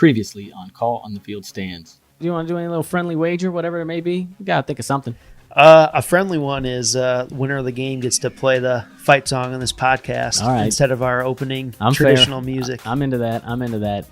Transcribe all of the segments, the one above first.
Previously on Call on the Field Stands. Do you want to do any little friendly wager, whatever it may be? You got to think of something. A friendly one is winner of the game gets to play the fight song on this podcast instead of our opening traditional music. I'm into that.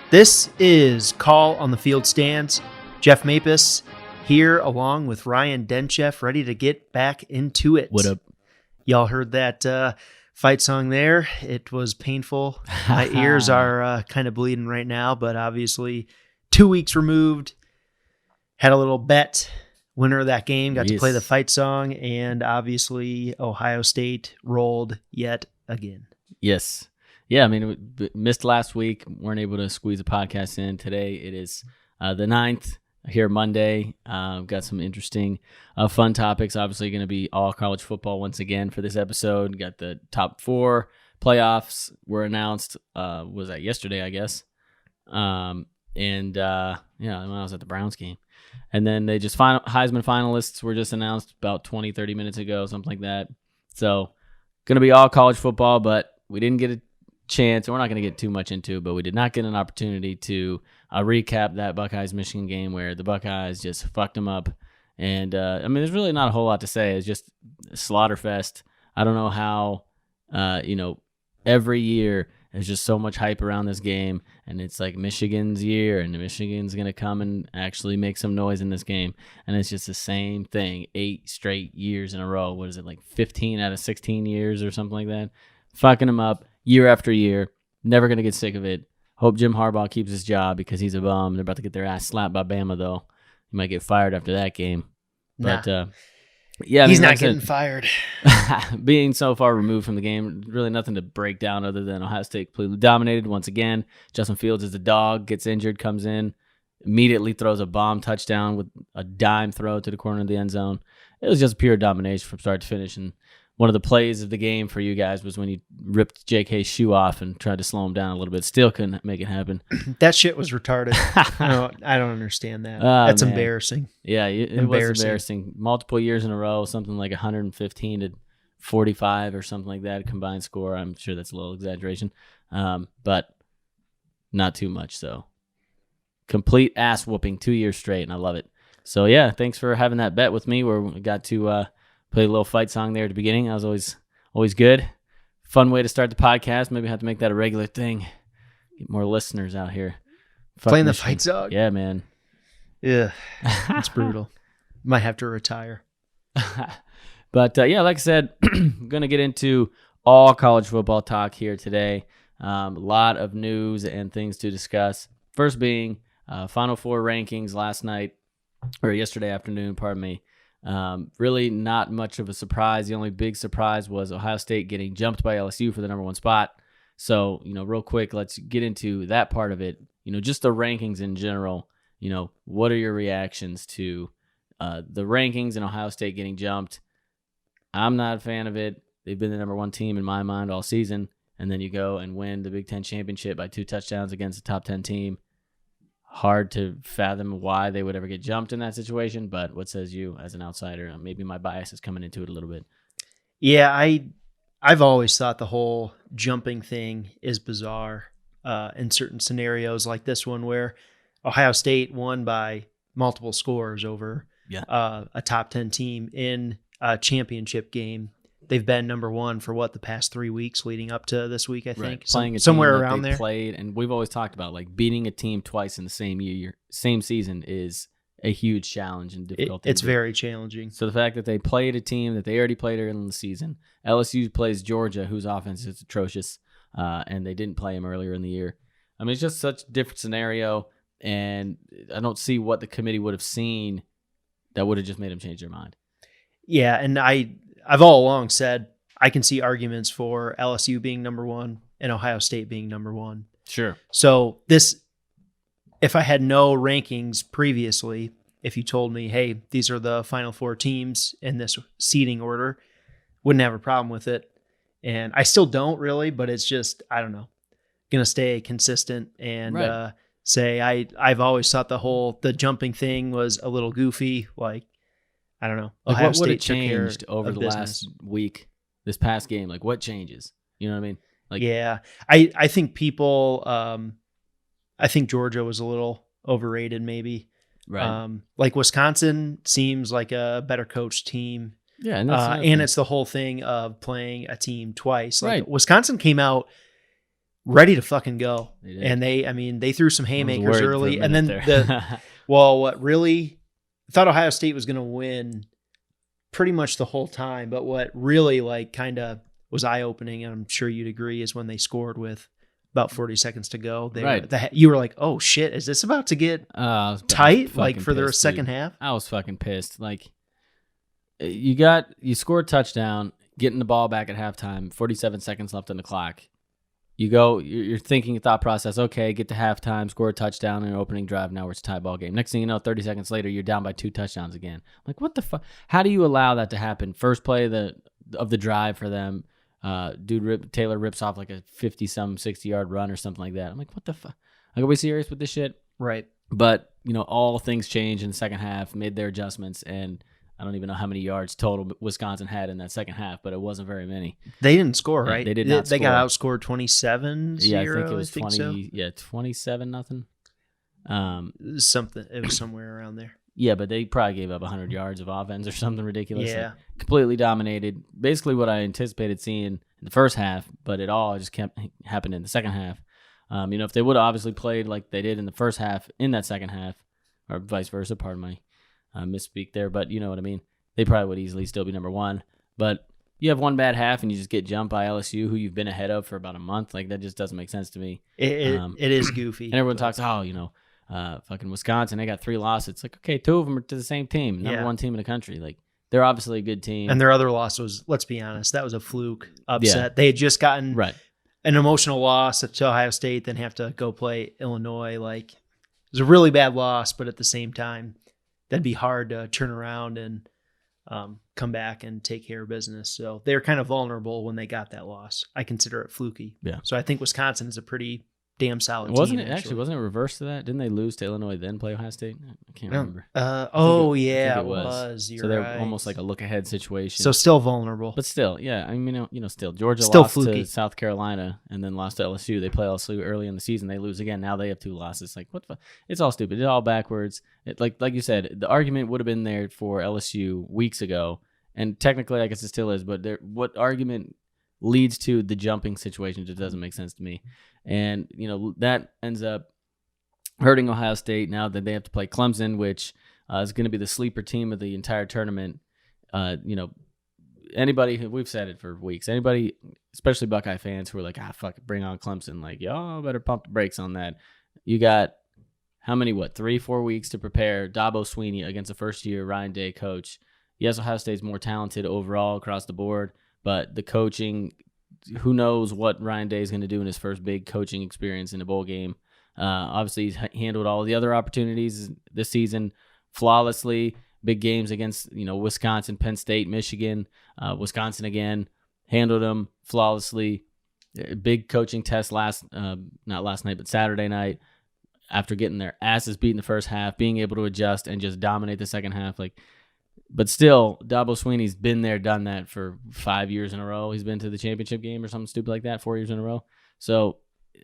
This is Call on the Field Stands. Jeff Mapis here along with Ryan Denchef, ready to get back into it. What up? Y'all heard that fight song there. It was painful. My ears are kind of bleeding right now, but obviously 2 weeks removed. Had a little bet. Winner of that game got to play the fight song, and obviously Ohio State rolled yet again. Yes. Yeah, I mean, we missed last week. Weren't able to squeeze a podcast in. Today it is the 9th here Monday. Got some interesting, fun topics. Obviously going to be all college football once again for this episode. Got the top 4 playoffs were announced. Was that yesterday, I guess? When I was at the Browns game. And then they just Heisman finalists were just announced about 20, 30 minutes ago, something like that. So going to be all college football, but we didn't get a chance, and we're not going to get too much into it, but we did not get an opportunity to recap that Buckeyes-Michigan game where the Buckeyes just fucked them up. And, there's really not a whole lot to say. It's just a slaughterfest. I don't know how, every year there's just so much hype around this game, and it's like Michigan's year, and Michigan's going to come and actually make some noise in this game. And it's just the same thing 8 straight years in a row. What is it, like 15 out of 16 years or something like that? Fucking them up year after year. Never going to get sick of it. Hope Jim Harbaugh keeps his job because he's a bum. They're about to get their ass slapped by Bama, though. He might get fired after that game. But, he's not getting fired. Being so far removed from the game, really nothing to break down other than Ohio State completely dominated once again. Justin Fields is the dog, gets injured, comes in, immediately throws a bomb touchdown with a dime throw to the corner of the end zone. It was just pure domination from start to finish, and one of the plays of the game for you guys was when you ripped JK's shoe off and tried to slow him down a little bit. Still couldn't make it happen. That shit was retarded. I don't understand that. That's embarrassing. Yeah, it was embarrassing. Multiple years in a row, something like 115 to 45 or something like that, combined score. I'm sure that's a little exaggeration, but not too much. So complete ass whooping 2 years straight, and I love it. So, yeah, thanks for having that bet with me where we got to play a little fight song there at the beginning. That was always good. Fun way to start the podcast. Maybe have to make that a regular thing. Get more listeners out here. Playing the fight song? Yeah, man. Yeah, it's brutal. Might have to retire. But, like I said, I'm going to get into all college football talk here today. A lot of news and things to discuss. First being Final Four rankings yesterday afternoon, pardon me. Really not much of a surprise. The only big surprise was Ohio State getting jumped by LSU for the number 1 spot. So, real quick, let's get into that part of it. Just the rankings in general. What are your reactions to the rankings and Ohio State getting jumped? I'm not a fan of it. They've been the number 1 team in my mind all season. And then you go and win the Big Ten championship by 2 touchdowns against a top 10 team. Hard to fathom why they would ever get jumped in that situation, but what says you as an outsider? Maybe my bias is coming into it a little bit. Yeah, I've always thought the whole jumping thing is bizarre in certain scenarios like this one where Ohio State won by multiple scores over a top 10 team in a championship game. They've been number one for the past 3 weeks leading up to this week, I think. Playing somewhere team around they there. Played, and we've always talked about like beating a team twice in the same year, same season is a huge challenge and difficult. It's very challenging. So the fact that they played a team that they already played early in the season, LSU plays Georgia, whose offense is atrocious, and they didn't play him earlier in the year. I mean, it's just such a different scenario, and I don't see what the committee would have seen that would have just made them change their mind. Yeah, and I've all along said I can see arguments for LSU being number one and Ohio State being number one. Sure. So if I had no rankings previously, if you told me, hey, these are the final 4 teams in this seeding order, wouldn't have a problem with it. And I still don't really, but it's just, I don't know, going to stay consistent and say I've always thought the jumping thing was a little goofy. Like, I don't know. Like what would have changed over the last week, this past game? Like what changes? You know what I mean? Like, yeah, I think people, I think Georgia was a little overrated maybe. Right. Like Wisconsin seems like a better coached team. Yeah. And it's the whole thing of playing a team twice. Like right. Wisconsin came out ready to fucking go. They did. And they threw some haymakers early. And then there. what really I thought Ohio State was going to win pretty much the whole time. But what really like kind of was eye opening, and I'm sure you'd agree, is when they scored with about 40 seconds to go. You were like, oh shit, is this about to get tight? Like for their second half? I was fucking pissed. Like you score a touchdown, getting the ball back at halftime, 47 seconds left on the clock. You're thinking thought process, okay, get to halftime, score a touchdown in an opening drive, now it's a tie ball game. Next thing you know, 30 seconds later, you're down by 2 touchdowns again. Like, what the fuck? How do you allow that to happen? First play of the drive for them, Taylor rips off like a 50-some, 60-yard run or something like that. I'm like, what the fuck? Like, are we serious with this shit? Right. But, all things changed in the second half, made their adjustments, and I don't even know how many yards total Wisconsin had in that second half, but it wasn't very many. They didn't score, right? They did not score. They got outscored 27-0. Yeah, I think it was 27-0. Something. It was somewhere around there. Yeah, but they probably gave up 100 yards of offense or something ridiculous. Yeah. Like, completely dominated. Basically what I anticipated seeing in the first half, but it all just kept happening in the second half. If they would have obviously played like they did in the first half in that second half, or vice versa, pardon my misspeak there, but you know what I mean. They probably would easily still be number one. But you have one bad half and you just get jumped by LSU, who you've been ahead of for about a month. Like that just doesn't make sense to me. It is goofy. And everyone talks, fucking Wisconsin, they got 3 losses. It's like, okay, 2 of them are to the same team, number one team in the country. Like they're obviously a good team. And their other loss was, let's be honest, that was a fluke upset. Yeah. They had just gotten an emotional loss to Ohio State, then have to go play Illinois. Like it was a really bad loss, but at the same time, that'd be hard to turn around and come back and take care of business. So they're kind of vulnerable when they got that loss. I consider it fluky. Yeah. So I think Wisconsin is a pretty damn solid wasn't team. Wasn't it reverse to that? Didn't they lose to Illinois then play Ohio State? I can't remember. It was. You're so they're right. almost like a look ahead situation. So still vulnerable. But still, yeah. I mean, still Georgia still lost fluky. to South Carolina and then lost to LSU. They play LSU early in the season. They lose again. Now they have 2 losses. Like what the? It's all stupid. It's all backwards. Like you said, the argument would have been there for LSU weeks ago, and technically, I guess it still is. But what argument leads to the jumping situation just doesn't make sense to me. And, that ends up hurting Ohio State now that they have to play Clemson, which is going to be the sleeper team of the entire tournament. Anybody, we've said it for weeks, anybody, especially Buckeye fans who are like, fuck it, bring on Clemson. Like, y'all better pump the brakes on that. You got how many, 3-4 weeks to prepare Dabo Swinney against a first-year Ryan Day coach. Yes, Ohio State's more talented overall across the board, but the coaching, who knows what Ryan Day is going to do in his first big coaching experience in a bowl game. Obviously, he's handled all the other opportunities this season flawlessly. Big games against Wisconsin, Penn State, Michigan, Wisconsin again, handled them flawlessly. Big coaching test not last night, but Saturday night. After getting their asses beat in the first half, being able to adjust and just dominate the second half, like But still, Dabo Swinney's been there, done that for 5 years in a row. He's been to the championship game or something stupid like that 4 years in a row. So,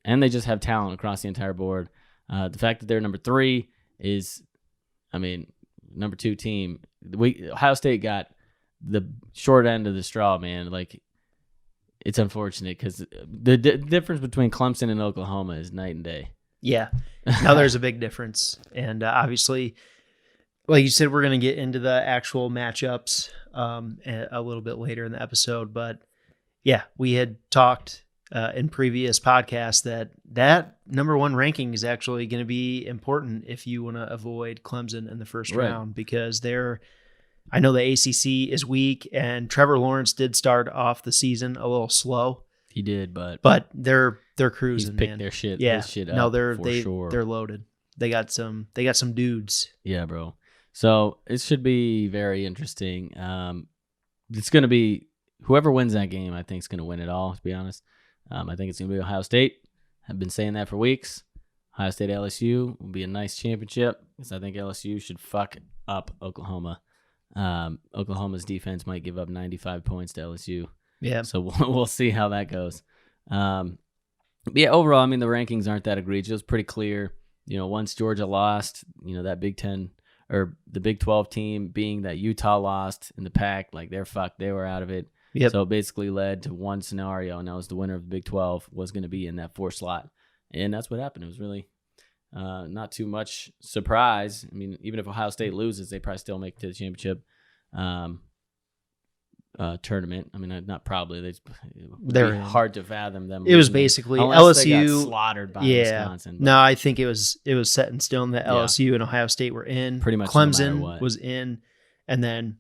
and they just have talent across the entire board. The fact that they're number 3 is, I mean, number 2 team. Ohio State got the short end of the straw, man. Like, it's unfortunate because the difference between Clemson and Oklahoma is night and day. Yeah. Now there's a big difference. And obviously, like you said, we're going to get into the actual matchups a little bit later in the episode. But yeah, we had talked in previous podcasts that number 1 ranking is actually going to be important if you want to avoid Clemson in the first round, because I know the ACC is weak, and Trevor Lawrence did start off the season a little slow. He did, but they're cruising. He's picked man. their shit. Yeah, his shit up no, sure. they're loaded. They got some dudes. Yeah, bro. So it should be very interesting. It's going to be whoever wins that game. I think is going to win it all. To be honest, I think it's going to be Ohio State. I've been saying that for weeks. Ohio State LSU will be a nice championship because I think LSU should fuck up Oklahoma. Oklahoma's defense might give up 95 points to LSU. Yeah. So we'll see how that goes. But yeah, overall, I mean, the rankings aren't that egregious. It was pretty clear. Once Georgia lost, that Big 10 or the Big 12 team, being that Utah lost in the pack, like they're fucked. They were out of it. Yep. So it basically led to one scenario, and that was the winner of the Big 12 was going to be in that 4th slot. And that's what happened. It was really not too much surprise. I mean, even if Ohio State loses, they probably still make it to the championship tournament. I mean, not probably. They're hard to fathom them. It was basically LSU they got slaughtered by Wisconsin. No, I think it was set in stone that LSU and Ohio State were in. Pretty much Clemson was in, and then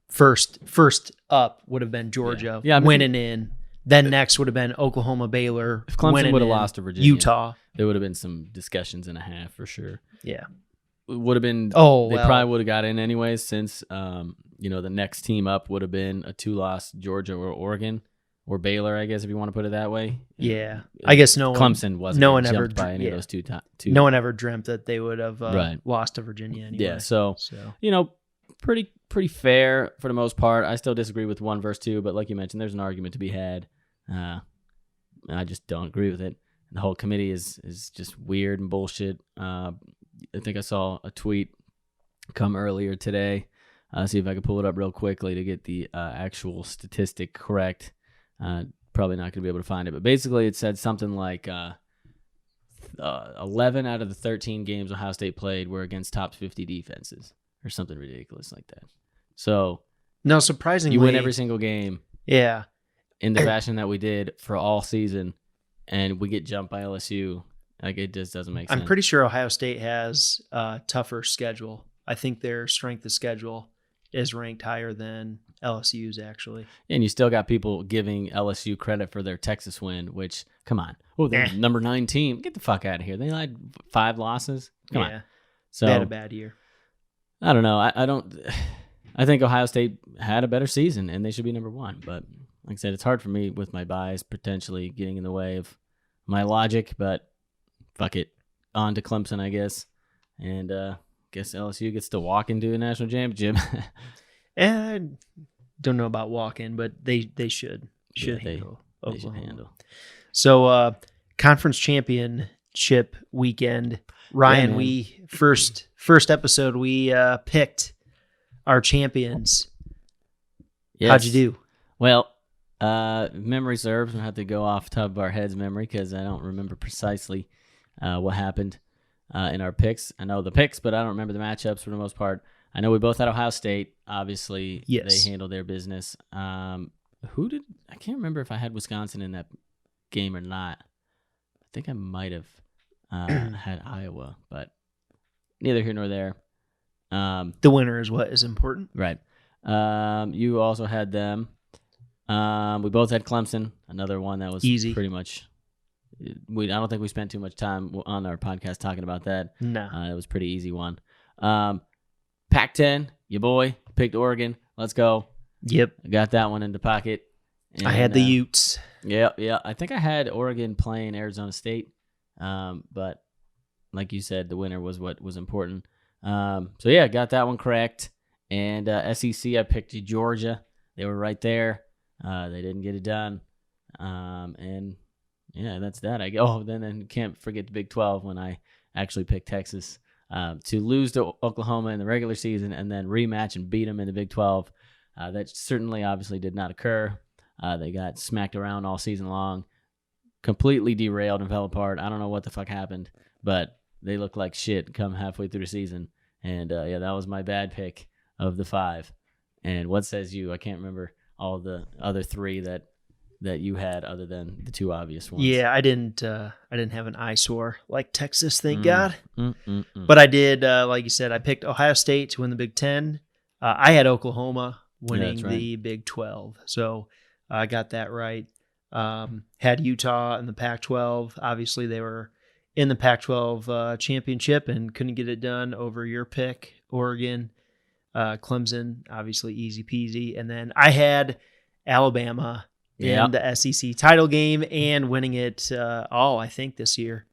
first up would have been Georgia winning in. Then next would have been Oklahoma, Baylor. If Clemson would have lost to Virginia, Utah, there would have been some discussions and a half for sure. Yeah. It would have been. They probably would have got in anyways, since the next team up would have been a 2-loss Georgia or Oregon or Baylor, I guess, if you want to put it that way. Yeah, I guess Clemson wasn't. No one ever by any of those two. No one ever dreamt that they would have lost to Virginia anyway. Yeah, so pretty fair for the most part. I still disagree with 1 versus 2, but like you mentioned, there's an argument to be had. I just don't agree with it. The whole committee is just weird and bullshit. I think I saw a tweet come earlier today. See if I can pull it up real quickly to get the actual statistic correct. Probably not going to be able to find it, but basically it said something like 11 out of the 13 games Ohio State played were against top 50 defenses or something ridiculous like that. So no, surprisingly, you win every single game. Yeah. In the fashion that we did for all season, and we get jumped by LSU. Like, it just doesn't make sense. I'm pretty sure Ohio State has a tougher schedule. I think their strength of schedule is ranked higher than LSU's, actually. And you still got people giving LSU credit for their Texas win, which, come on. Oh, they're number 9 team. Get the fuck out of here. They had 5 losses. Come on. So they had a bad year. I don't know. I think Ohio State had a better season, and they should be number 1. But like I said, it's hard for me with my bias potentially getting in the way of my logic, but fuck it. On to Clemson, I guess. And guess LSU gets to walk into a national championship. I don't know about walk-in, but they should handle Oklahoma. They should handle. So conference championship weekend. Ryan, we first episode we picked our champions. Yes. How'd you do? Well, memory serves. We'll have to go off the top of our heads memory because I don't remember precisely what happened in our picks. I know the picks, but I don't remember the matchups for the most part. I know we both had Ohio State. Obviously, yes. They handled their business. I can't remember if I had Wisconsin in that game or not. I think I might have had Iowa, but neither here nor there. The winner is what is important. Right. You also had them. We both had Clemson, another one that was easy. Pretty much. I don't think we spent too much time on our podcast talking about that. No. It was a pretty easy one. Pac-10, your boy, picked Oregon. Let's go. Yep. I got that one in the pocket. And, I had the Utes. Yeah. I think I had Oregon playing Arizona State. But like you said, the winner was what was important. So, got that one correct. And SEC, I picked Georgia. They were right there. They didn't get it done. And yeah, that's that. Then can't forget the Big 12 when I actually picked Texas to lose to Oklahoma in the regular season and then rematch and beat them in the Big 12. That certainly obviously did not occur. They got smacked around all season long, completely derailed and fell apart. I don't know what the fuck happened, but they looked like shit come halfway through the season. And yeah, that was my bad pick of the 5. And what says you? I can't remember all the other 3 that you had other than the 2 obvious ones. Yeah, I didn't have an eyesore like Texas, thank God. But I did, like you said, I picked Ohio State to win the Big 10. I had Oklahoma winning the Big 12. So I got that right. Had Utah in the Pac-12. Obviously, they were in the Pac-12 championship and couldn't get it done over your pick, Oregon. Clemson, obviously easy peasy. And then I had Alabama in the SEC title game and winning it all, I think, this year.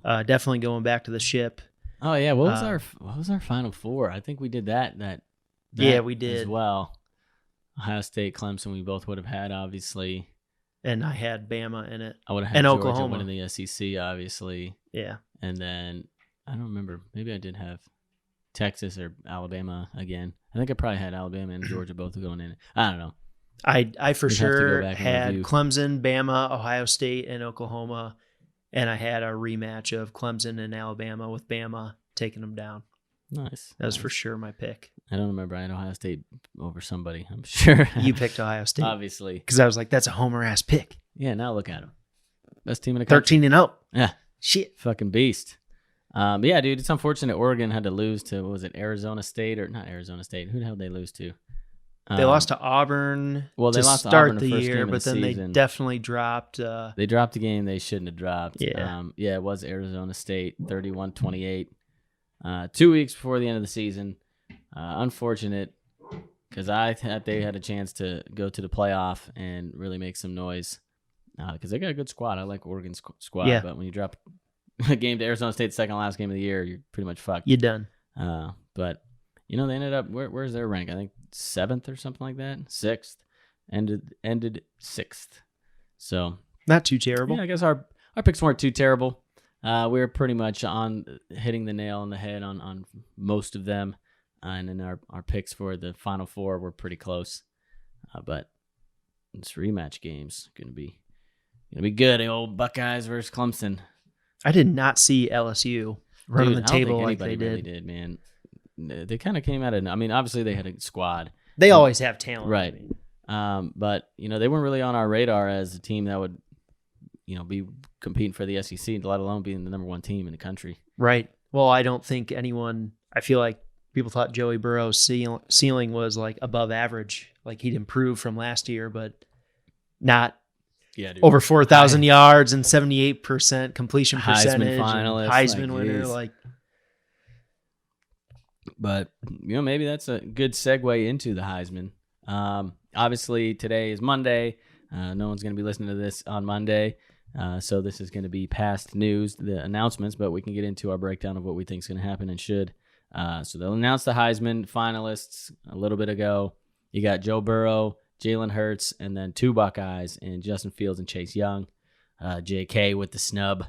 Definitely going back to the ship. Oh yeah, what was our Final Four? I think we did that yeah, we did as well. Ohio State, Clemson, we both would have had, obviously. And I had Bama in it. I would have had and Georgia Oklahoma winning the SEC, obviously. Yeah. And then I don't remember. Maybe I did have Texas or Alabama again. I think I probably had Alabama and Georgia both going in. I don't know. I for sure had review. Clemson, Bama, Ohio State, and Oklahoma, and I had a rematch of Clemson and Alabama with Bama taking them down. Nice. That was for sure my pick. I don't remember. I had Ohio State over somebody, I'm sure. You picked Ohio State. Obviously. Because I was like, that's a homer-ass pick. Yeah, now look at them. Best team in the country. 13-0. Yeah. Shit. Fucking beast. Yeah, dude, it's unfortunate Oregon had to lose to, what was it, Arizona State? Or not Arizona State. Who the hell did they lose to? They lost to Auburn they to lost start to Auburn the first year, game of but the then season. they definitely dropped. They dropped a game they shouldn't have dropped. Yeah. Yeah, it was Arizona State, 31-28. 2 weeks before the end of the season. Unfortunate, because I thought they had a chance to go to the playoff and really make some noise. Because they got a good squad. I like Oregon's squad, Yeah. but when you drop a game to Arizona State, second last game of the year, you're pretty much fucked. You're done. But they ended up where's their rank? I think 7th or something like that. 6th, ended 6th. So Not too terrible. yeah, I guess our picks weren't too terrible. We were pretty much on hitting the nail on the head on most of them, and then our picks for the Final Four were pretty close. But this rematch game's gonna be good. The old Buckeyes versus Clemson. I did not see LSU running the I don't think table like anybody they really did, man. They kind of came out of. I mean, obviously they had a squad, They always have talent. right? But they weren't really on our radar as a team that would, be competing for the SEC, let alone being the number 1 team in the country. Right. Well, I don't think anyone. I feel like people thought Joey Burrow's ceiling was like above average, like he'd improved from last year, but not. Yeah, dude. Over 4,000 yards and 78% completion percentage. Heisman finalist, Heisman winner. geez. Like, But maybe that's a good segue into the Heisman. Obviously, today is Monday. No one's going to be listening to this on Monday, so this is going to be past news, the announcements. But we can get into our breakdown of what we think is going to happen and should. So they'll announce the Heisman finalists a little bit ago. You got Joe Burrow, Jalen Hurts, and then 2 Buckeyes in Justin Fields and Chase Young. JK with the snub,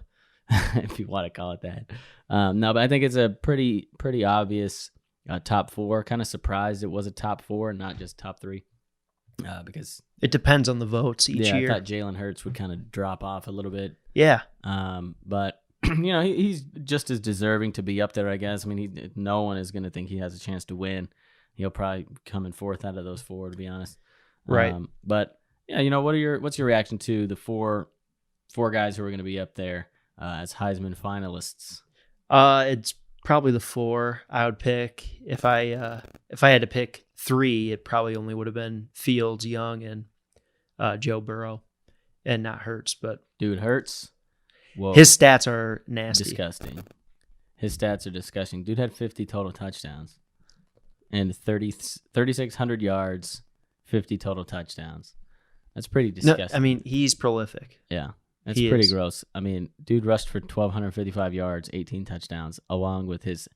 if you want to call it that. No, but I think it's a pretty obvious top 4. Kind of surprised it was a top 4 and not just top 3, because it depends on the votes each year. I thought Jalen Hurts would kind of drop off a little bit. Yeah. But he's just as deserving to be up there, I guess. I mean, no one is going to think he has a chance to win. He'll probably come in 4th out of those 4, to be honest. Right. But yeah, what's your reaction to the four guys who are going to be up there as Heisman finalists? It's probably the 4 I would pick. If I had to pick 3, it probably only would have been Fields, Young, and Joe Burrow, and not Hurts. But dude, Hurts. Whoa, his stats are nasty. Disgusting. His stats are disgusting. Dude had 50 total touchdowns and 3,600 yards, 50 total touchdowns. That's pretty disgusting. No, I mean, he's prolific. Yeah. That's pretty gross. I mean, dude rushed for 1,255 yards, 18 touchdowns, along with his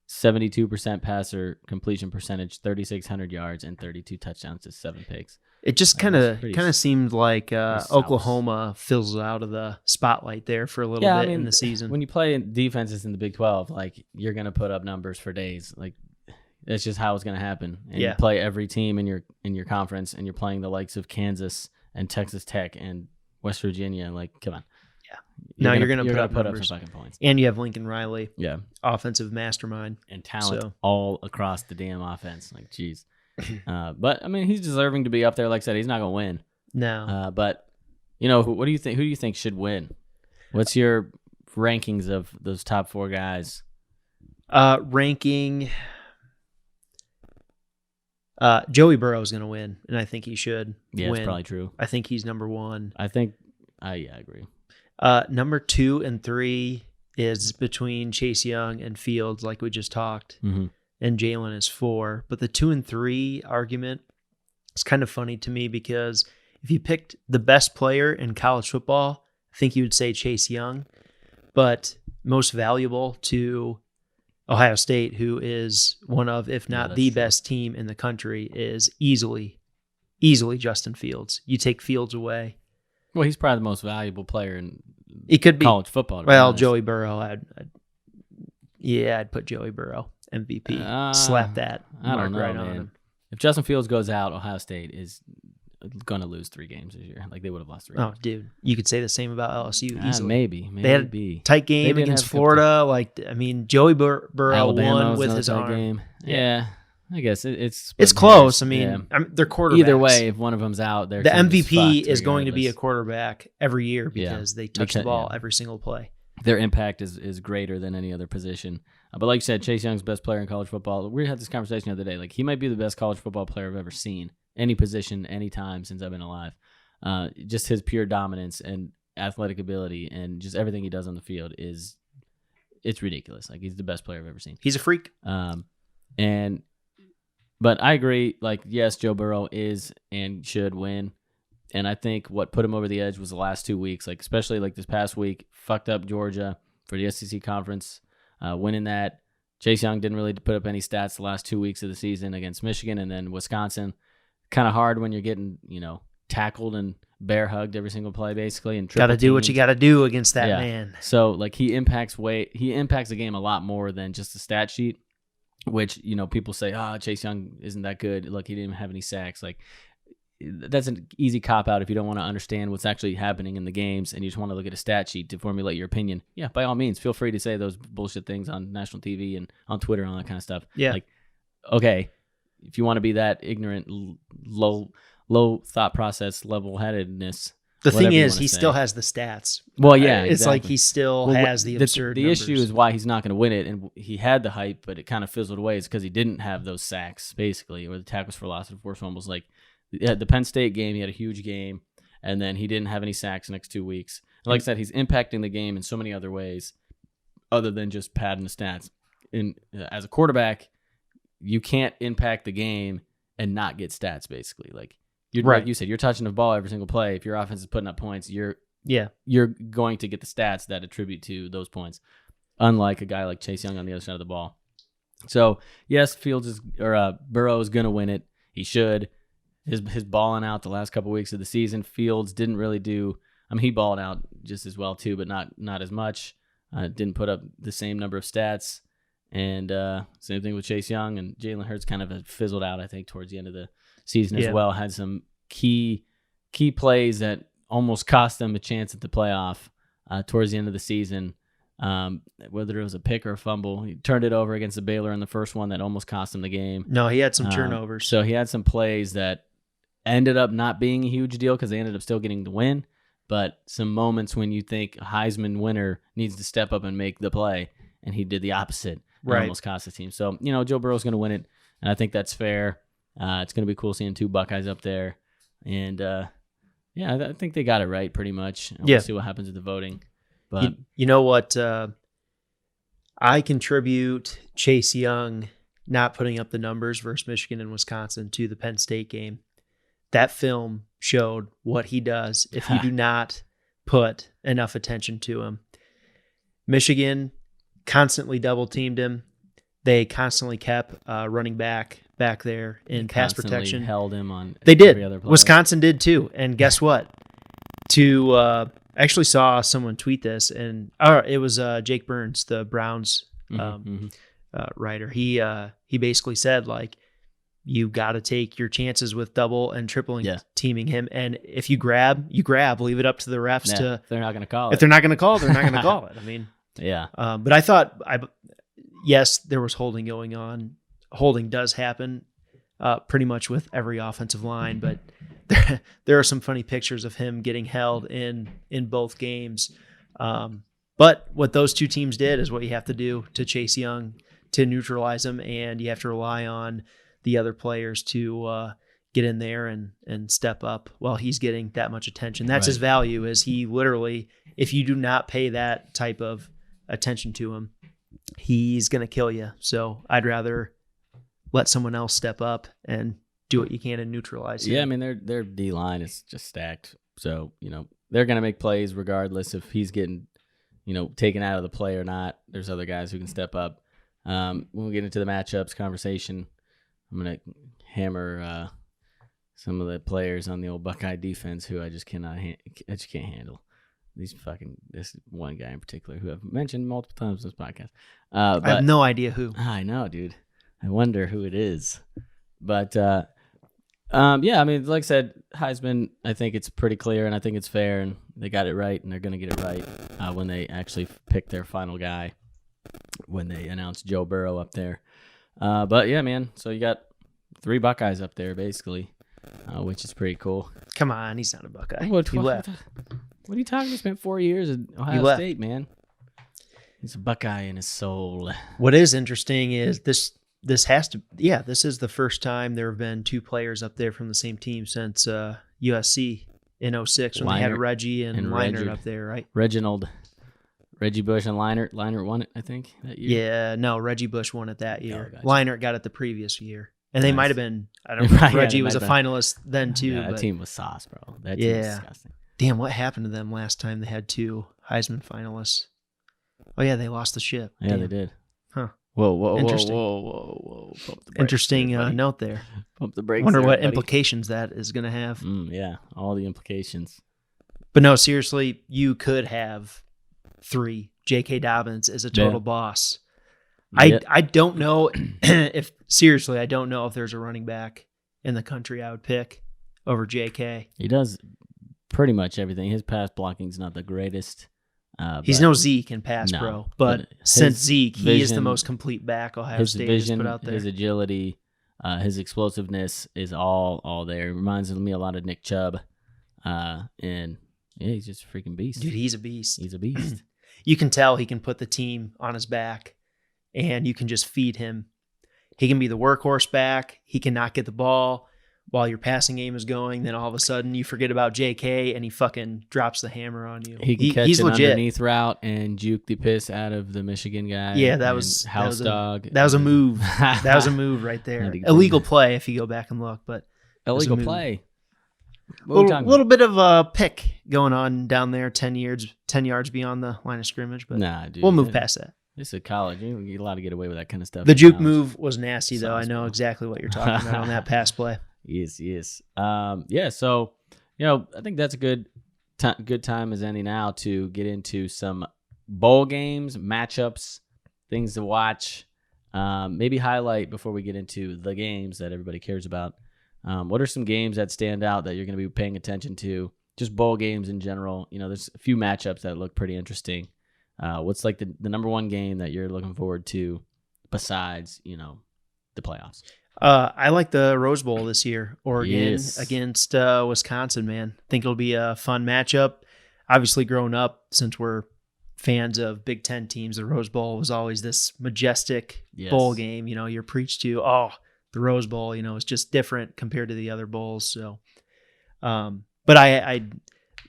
72% passer completion percentage, 3,600 yards, and 32 touchdowns to 7 picks. It just kind of seemed like souse. Oklahoma fizzled out of the spotlight there for a little bit in the season. When you play defenses in the Big 12, like you're going to put up numbers for days. Like that's just how it's going to happen. And you play every team in your conference, and you're playing the likes of Kansas and Texas Tech and West Virginia. Like, come on. Yeah. You're going to put up some fucking points. And you have Lincoln Riley. Yeah. Offensive mastermind. And talent all across the damn offense. Like, geez. But I mean, he's deserving to be up there. Like I said, he's not going to win. No. But what do you think? Who do you think should win? What's your rankings of those top 4 guys? Ranking. Joey Burrow is going to win, and I think he should. Yeah, win. It's probably true. I think he's number 1. I think. I agree. Number 2 and 3 is between Chase Young and Fields, like we just talked. Mm-hmm. And Jalen is 4. But the 2 and 3 argument is kind of funny to me because if you picked the best player in college football, I think you would say Chase Young. But most valuable to Ohio State, who is one of, if not the best team in the country, is easily Justin Fields. You take Fields away. Well, he's probably the most valuable player in college football. Well, Joey Burrow, I'd put Joey Burrow MVP. Slap that I don't know, right man. on him. If Justin Fields goes out, Ohio State is going to lose 3 games this year. Like they would have lost 3. Oh, dude, you could say the same about LSU easily. Maybe they had a tight game against Florida. Joey Burrow Alabama won with his arm. Game. Yeah. I guess it's close. I mean, they're quarterbacks. Either way, if one of them's out, the MVP is going to be a quarterback every year because they touch the ball every single play. Their impact is greater than any other position. But like you said, Chase Young's best player in college football. We had this conversation the other day. Like he might be the best college football player I've ever seen, any position, any time since I've been alive. Just his pure dominance and athletic ability and just everything he does on the field it's ridiculous. Like he's the best player I've ever seen. He's a freak. But I agree, like, yes, Joe Burrow is and should win. And I think what put him over the edge was the last 2 weeks, like especially like this past week, fucked up Georgia for the SEC conference, winning that. Chase Young didn't really put up any stats the last 2 weeks of the season against Michigan and then Wisconsin. Kind of hard when you're getting, tackled and bear hugged every single play basically. And got to do what you got to do against that man. So like he impacts the game a lot more than just the stat sheet. Which, people say, Chase Young isn't that good. Look, he didn't have any sacks. Like, that's an easy cop-out if you don't want to understand what's actually happening in the games and you just want to look at a stat sheet to formulate your opinion. Yeah, by all means, feel free to say those bullshit things on national TV and on Twitter and all that kind of stuff. Yeah. Like, okay, if you want to be that ignorant, low thought process, level-headedness. The thing is, he still has the stats. Well, yeah, it's exactly. like he still has the absurd numbers. The issue is why he's not going to win it, and he had the hype, but it kind of fizzled away. It's because he didn't have those sacks, basically, or the tackles for loss. The forced fumbles. Like the Penn State game, he had a huge game, and then he didn't have any sacks the next 2 weeks. And like I said, he's impacting the game in so many other ways, other than just padding the stats. And as a quarterback, you can't impact the game and not get stats, basically. Like you said, you're touching the ball every single play. If your offense is putting up points, you're going to get the stats that attribute to those points, unlike a guy like Chase Young on the other side of the ball. So, yes, Burrow is going to win it. He should. His balling out the last couple weeks of the season, Fields didn't really do. I mean, he balled out just as well too, but not as much. Didn't put up the same number of stats. And same thing with Chase Young, and Jalen Hurts kind of fizzled out, I think, towards the end of the season as well. Had some key plays that almost cost them a chance at the playoff towards the end of the season. Whether it was a pick or a fumble, he turned it over against the Baylor in the first one that almost cost him the game. No, he had some turnovers. So he had some plays that ended up not being a huge deal because they ended up still getting the win. But some moments when you think a Heisman winner needs to step up and make the play, and he did the opposite. Right. Almost cost the team. So, Joe Burrow's going to win it, and I think that's fair. It's going to be cool seeing 2 Buckeyes up there. And, I think they got it right pretty much. And we'll see what happens with the voting. But you know what? I contribute Chase Young not putting up the numbers versus Michigan and Wisconsin to the Penn State game. That film showed what he does if you do not put enough attention to him. Michigan constantly double-teamed him. they constantly kept running back there in pass Constantly protection. held him on. They every did. other play. Wisconsin did too. And guess what? I actually saw someone tweet this, and it was Jake Burns, the Browns writer. He basically said, like, you got to take your chances with double and tripling teaming him, and if you grab, leave it up to the refs to. If they're not going to call it. If they're not going to call, they're not going to call it. I mean, yeah. But I thought, yes, there was holding going on. Holding does happen pretty much with every offensive line, but there are some funny pictures of him getting held in both games. But what those two teams did is what you have to do to Chase Young to neutralize him, and you have to rely on the other players to get in there and step up while he's getting that much attention. That's his value, is he literally, if you do not pay that type of attention to him, he's going to kill you. So I'd rather let someone else step up and do what you can to neutralize him. Yeah, I mean, their D-line is just stacked. So, they're going to make plays regardless if he's getting, taken out of the play or not. There's other guys who can step up. When we get into the matchups conversation, I'm going to hammer some of the players on the old Buckeye defense who I just can't handle. This one guy in particular who I've mentioned multiple times in this podcast. But I have no idea who. I know, dude. I wonder who it is. But, yeah, I mean, like I said, Heisman, I think it's pretty clear, and I think it's fair, and they got it right, and they're going to get it right when they actually pick their final guy, when they announce Joe Burrow up there. But, yeah, man, so you got 3 Buckeyes up there, basically, which is pretty cool. Come on, he's not a Buckeye. He left. What are you talking about? He spent 4 years at Ohio State, man. He's a Buckeye in his soul. What is interesting is this is the first time there have been 2 players up there from the same team since USC in 06 when they had Reggie and Leinart up there, right? Reggie Bush and Leinart. Leinart won it, I think, that year. Yeah, no, Reggie Bush won it that year. Oh, gotcha. Leinart got it the previous year. And they might have been, I don't know, Reggie was a finalist then too. Yeah, that team was sauce, bro. That team was disgusting. Damn, what happened to them last time they had 2 Heisman finalists? Oh, yeah, they lost the ship. Yeah, Damn. they did. Huh. Whoa. Interesting. Whoa. Pump the brakes, Interesting everybody. note there. Pump the brakes. Wonder what everybody. implications that is going to have. Yeah, all the implications. But no, seriously, you could have 3. J.K. Dobbins is a total boss. Yeah. I don't know I don't know if there's a running back in the country I would pick over J.K. He does pretty much everything. His pass blocking's not the greatest. He's no Zeke in pass pro, but since Zeke, he is the vision, most complete back Ohio State has put out there. His agility, his explosiveness is all there. It reminds me a lot of Nick Chubb, and yeah, he's just a freaking beast. Dude, he's a beast. He's a beast. You can tell he can put the team on his back, and you can just feed him. He can be the workhorse back. He can not get the ball while your passing game is going. Then all of a sudden you forget about JK and he fucking drops the hammer on you. He can catch he's an legit. underneath route and juke the piss out of the Michigan guy. Yeah, that was house dog. That was a move. That was a move right there. Illegal play if you go back and look, but illegal play. A little bit of a pick going on down there, 10 yards beyond the line of scrimmage, but nah, dude, we'll move past that. This is college. You're allowed to get away with that kind of stuff. The juke move was nasty, though. I know exactly what you're talking about on that pass play. Yes. Yeah, so, I think that's a good time as any now to get into some bowl games, matchups, things to watch, maybe highlight before we get into the games that everybody cares about. What are some games that stand out that you're going to be paying attention to? Just bowl games in general. There's a few matchups that look pretty interesting. What's like the number one game that you're looking forward to besides, the playoffs? I like the Rose Bowl this year. Oregon against Wisconsin, man. I think it'll be a fun matchup. Obviously, growing up, since we're fans of Big Ten teams, the Rose Bowl was always this majestic bowl game. You're preached to, the Rose Bowl, is just different compared to the other bowls. So, but I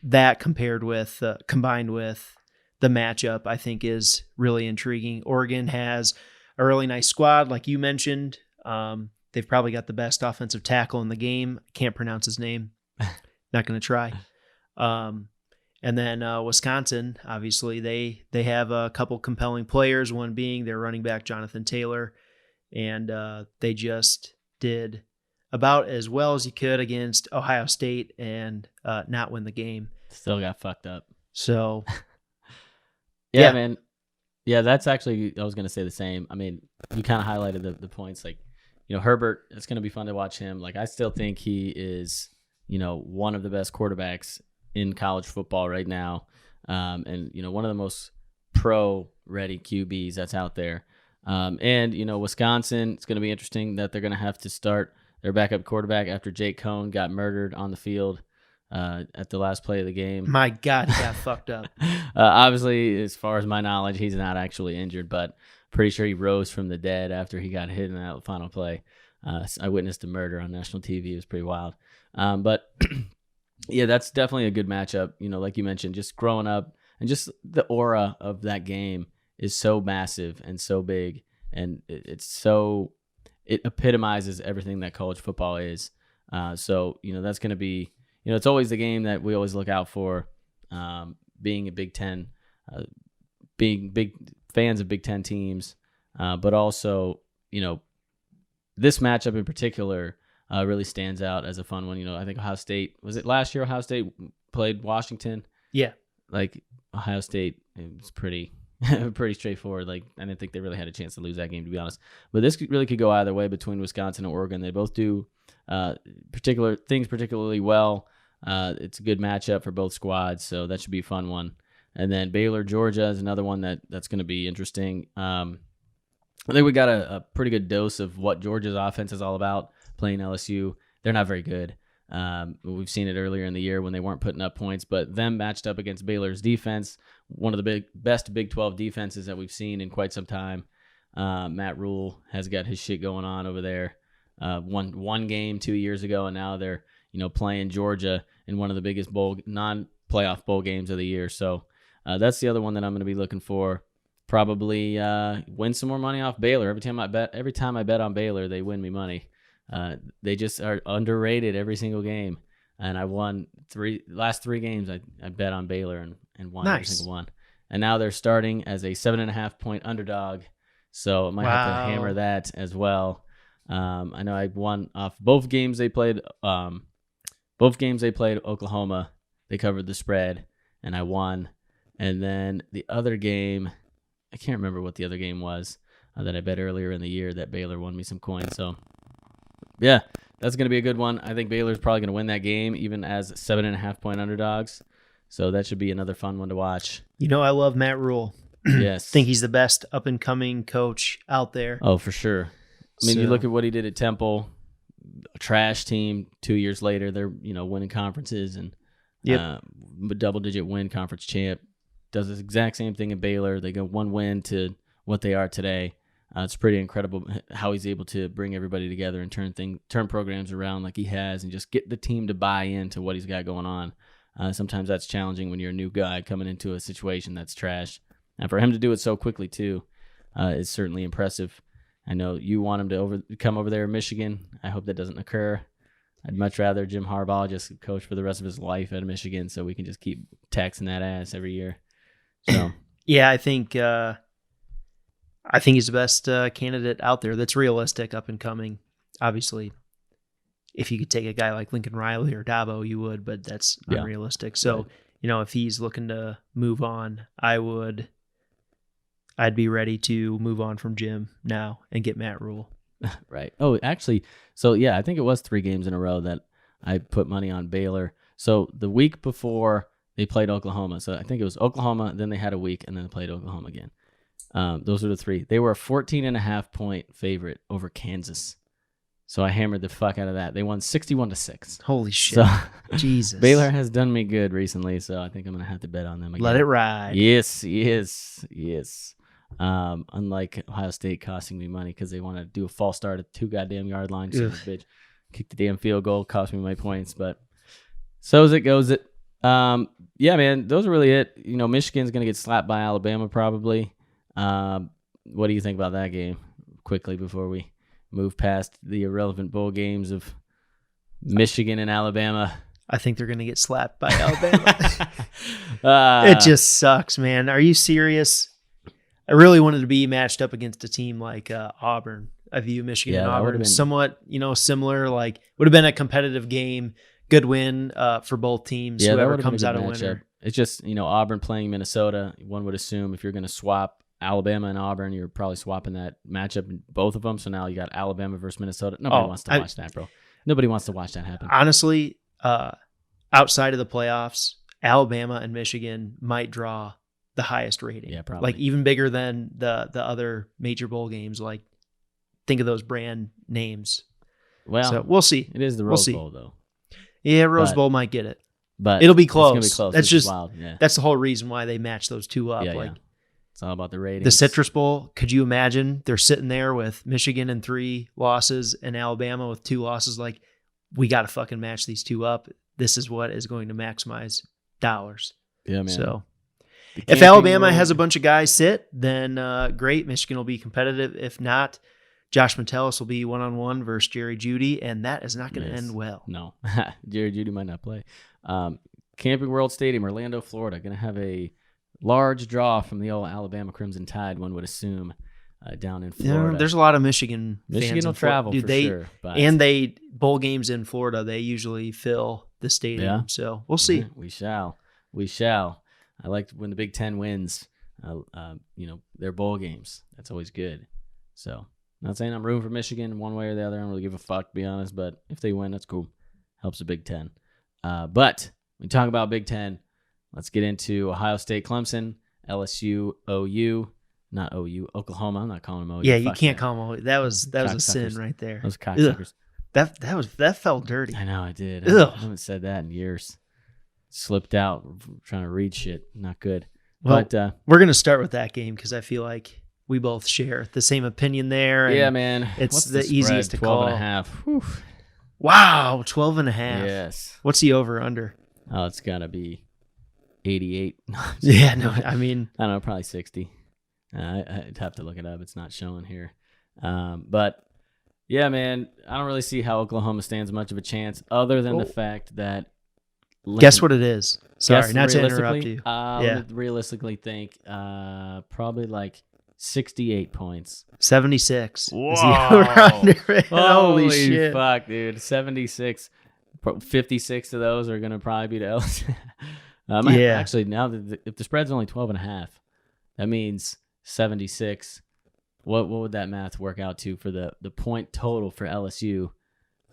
that combined with the matchup, I think is really intriguing. Oregon has a really nice squad, like you mentioned. They've probably got the best offensive tackle in the game. Can't pronounce his name. Not going to try. And then Wisconsin, obviously, they have a couple compelling players, one being their running back, Jonathan Taylor. and they just did about as well as you could against Ohio State and not win the game. Still got fucked up. So, yeah, man. Yeah, that's actually, I was going to say the same. I mean, you kind of highlighted the points. Like, Herbert, it's going to be fun to watch him. Like, I still think he is, one of the best quarterbacks in college football right now. And, one of the most pro-ready QBs that's out there. And, Wisconsin, it's going to be interesting that they're going to have to start their backup quarterback after Jake Cohn got murdered on the field at the last play of the game. My God, he got fucked up. Obviously, as far as my knowledge, he's not actually injured, but pretty sure he rose from the dead after he got hit in that final play. I witnessed a murder on national TV. It was pretty wild. But yeah, that's definitely a good matchup. Like you mentioned, just growing up and just the aura of that game is so massive and so big, and it epitomizes everything that college football is. So that's going to be. It's always the game that we always look out for, being a Big Ten, being big fans of Big Ten teams, but also, this matchup in particular really stands out as a fun one. I think Ohio State, was it last year Ohio State played Washington? Yeah. Like, Ohio State, it was pretty straightforward. Like, I didn't think they really had a chance to lose that game, to be honest. But this really could go either way between Wisconsin and Oregon. They both do particularly well. It's a good matchup for both squads, so that should be a fun one. And then Baylor, Georgia is another one that's going to be interesting. I think we got a pretty good dose of what Georgia's offense is all about playing LSU. They're not very good. We've seen it earlier in the year when they weren't putting up points, but them matched up against Baylor's defense, one of the best Big 12 defenses that we've seen in quite some time. Matt Rule has got his shit going on over there. One game 2 years ago, and now they're playing Georgia in one of the biggest non-playoff bowl games of the year. So that's the other one that I'm going to be looking for. Probably win some more money off Baylor. Every time I bet on Baylor, they win me money. They just are underrated every single game. And I won last three games. I bet on Baylor and won every single one. And now they're starting as a 7.5 point underdog. So I might have to hammer that as well. I know I won off both games they played. Both games they played Oklahoma, they covered the spread, and I won. And then the other game, I can't remember what the other game was that I bet earlier in the year that Baylor won me some coins. So, yeah, that's going to be a good one. I think Baylor's probably going to win that game, even as 7.5 point underdogs. So that should be another fun one to watch. I love Matt Rule. Yes. I think he's the best up-and-coming coach out there. Oh, for sure. I mean, you look at what he did at Temple. A trash team 2 years later, they're winning conferences and double-digit win conference champ. Does the exact same thing at Baylor. They go one win to what they are today. It's pretty incredible how he's able to bring everybody together and turn programs around like he has, and just get the team to buy into what he's got going on. Sometimes that's challenging when you're a new guy coming into a situation that's trash, and for him to do it so quickly too is certainly impressive. I know you want him to come over there in Michigan. I hope that doesn't occur. I'd much rather Jim Harbaugh just coach for the rest of his life at Michigan, so we can just keep taxing that ass every year. So yeah, I think he's the best candidate out there that's realistic, up and coming. Obviously, if you could take a guy like Lincoln Riley or Dabo, you would, but that's unrealistic. So if he's looking to move on, I'd be ready to move on from Jim now and get Matt Rule. Right. Oh, actually, so yeah, I think it was 3 games in a row that I put money on Baylor. So the week before they played Oklahoma, so I think it was Oklahoma, then they had a week, and then they played Oklahoma again. Those are the 3. They were a 14.5 point favorite over Kansas. So I hammered the fuck out of that. They won 61-6. Holy shit. So, Jesus. Baylor has done me good recently, so I think I'm going to have to bet on them again. Let it ride. Yes. Unlike Ohio State costing me money because they want to do a false start at 2 goddamn yard line. So bitch, kick the damn field goal, cost me my points. But so's it goes it. Yeah, man, those are really it. Michigan's going to get slapped by Alabama probably. What do you think about that game? Quickly before we move past the irrelevant bowl games of Michigan and Alabama. I think they're going to get slapped by Alabama. It just sucks, man. Are you serious? I really wanted to be matched up against a team like Auburn. I view Michigan Yeah, and that would've Auburn been- somewhat, similar. Like, would have been a competitive game. Good win for both teams. Yeah, that Whoever would have been comes a out good a matchup. winner. It's just, Auburn playing Minnesota. One would assume if you're going to swap Alabama and Auburn, you're probably swapping that matchup in both of them. So now you got Alabama versus Minnesota. Nobody wants to watch that, bro. Nobody wants to watch that happen. Honestly, outside of the playoffs, Alabama and Michigan might draw the highest rating. Yeah, probably. Like even bigger than the other major bowl games. Like, think of those brand names. Well, So we'll see. it is the We'll Rose see. Bowl, though. Yeah, Rose But- Bowl might get it. But It'll be It's going to close. be close. That's which is just wild. Yeah. that's the whole reason why they match those two up. Yeah, like yeah. It's all about the ratings. the Citrus Bowl, could you imagine? They're sitting there with Michigan and 3 losses and Alabama with 2 losses. Like, we got to fucking match these two up. This is what is going to maximize dollars. Yeah, man. So The if camping Alabama world- has a bunch of guys sit, then great. Michigan will be competitive. If not, Josh Metellus will be one-on-one versus Jerry Jeudy, and that is not going to Yes. end well. No, Jerry Jeudy might not play. Camping World Stadium, Orlando, Florida, going to have a large draw from the old Alabama Crimson Tide. One would assume down in Florida. Yeah, there's a lot of Michigan fans. Michigan will in Florida. travel Dude, for they, sure, but and they bowl games in Florida. They usually fill the stadium. Yeah. So we'll see. We shall. I like when the Big Ten wins. Their bowl games. That's always good. So, not saying I'm rooting for Michigan one way or the other. I don't really give a fuck, to be honest. But if they win, that's cool. Helps the Big Ten. But when we talk about Big Ten, let's get into Ohio State, Clemson, LSU, OU, not OU, Oklahoma. I'm not calling them OU. Yeah, you Fuck can't that. call them. That was a sin Cocksuckers. right there. Those cocksuckers. That felt dirty. I know, I did. Ugh. I haven't said that in years. Slipped out trying to read shit. Not good. Well, But we're gonna start with that game because I feel like we both share the same opinion there. and yeah, man. it's What's the spread? easiest to 12 call. and a half. Whew. Wow, 12 and a half. Yes. What's the over under? Oh, it's got to be 88. Yeah, no, I mean, I don't know, probably 60. I'd have to look it up. It's not showing here. But, yeah, man, I don't really see how Oklahoma stands much of a chance other than the fact that guess what it is. Sorry, Guess not to interrupt realistically? you. Yeah. Let me realistically think probably like 68 points. 76. Whoa. Is the over-under. Holy shit. Fuck, dude. 76. 56 of those are going to probably be to LSU. Yeah. Actually, now if the spread's only 12 and a half, that means 76. What would that math work out to for the point total for LSU?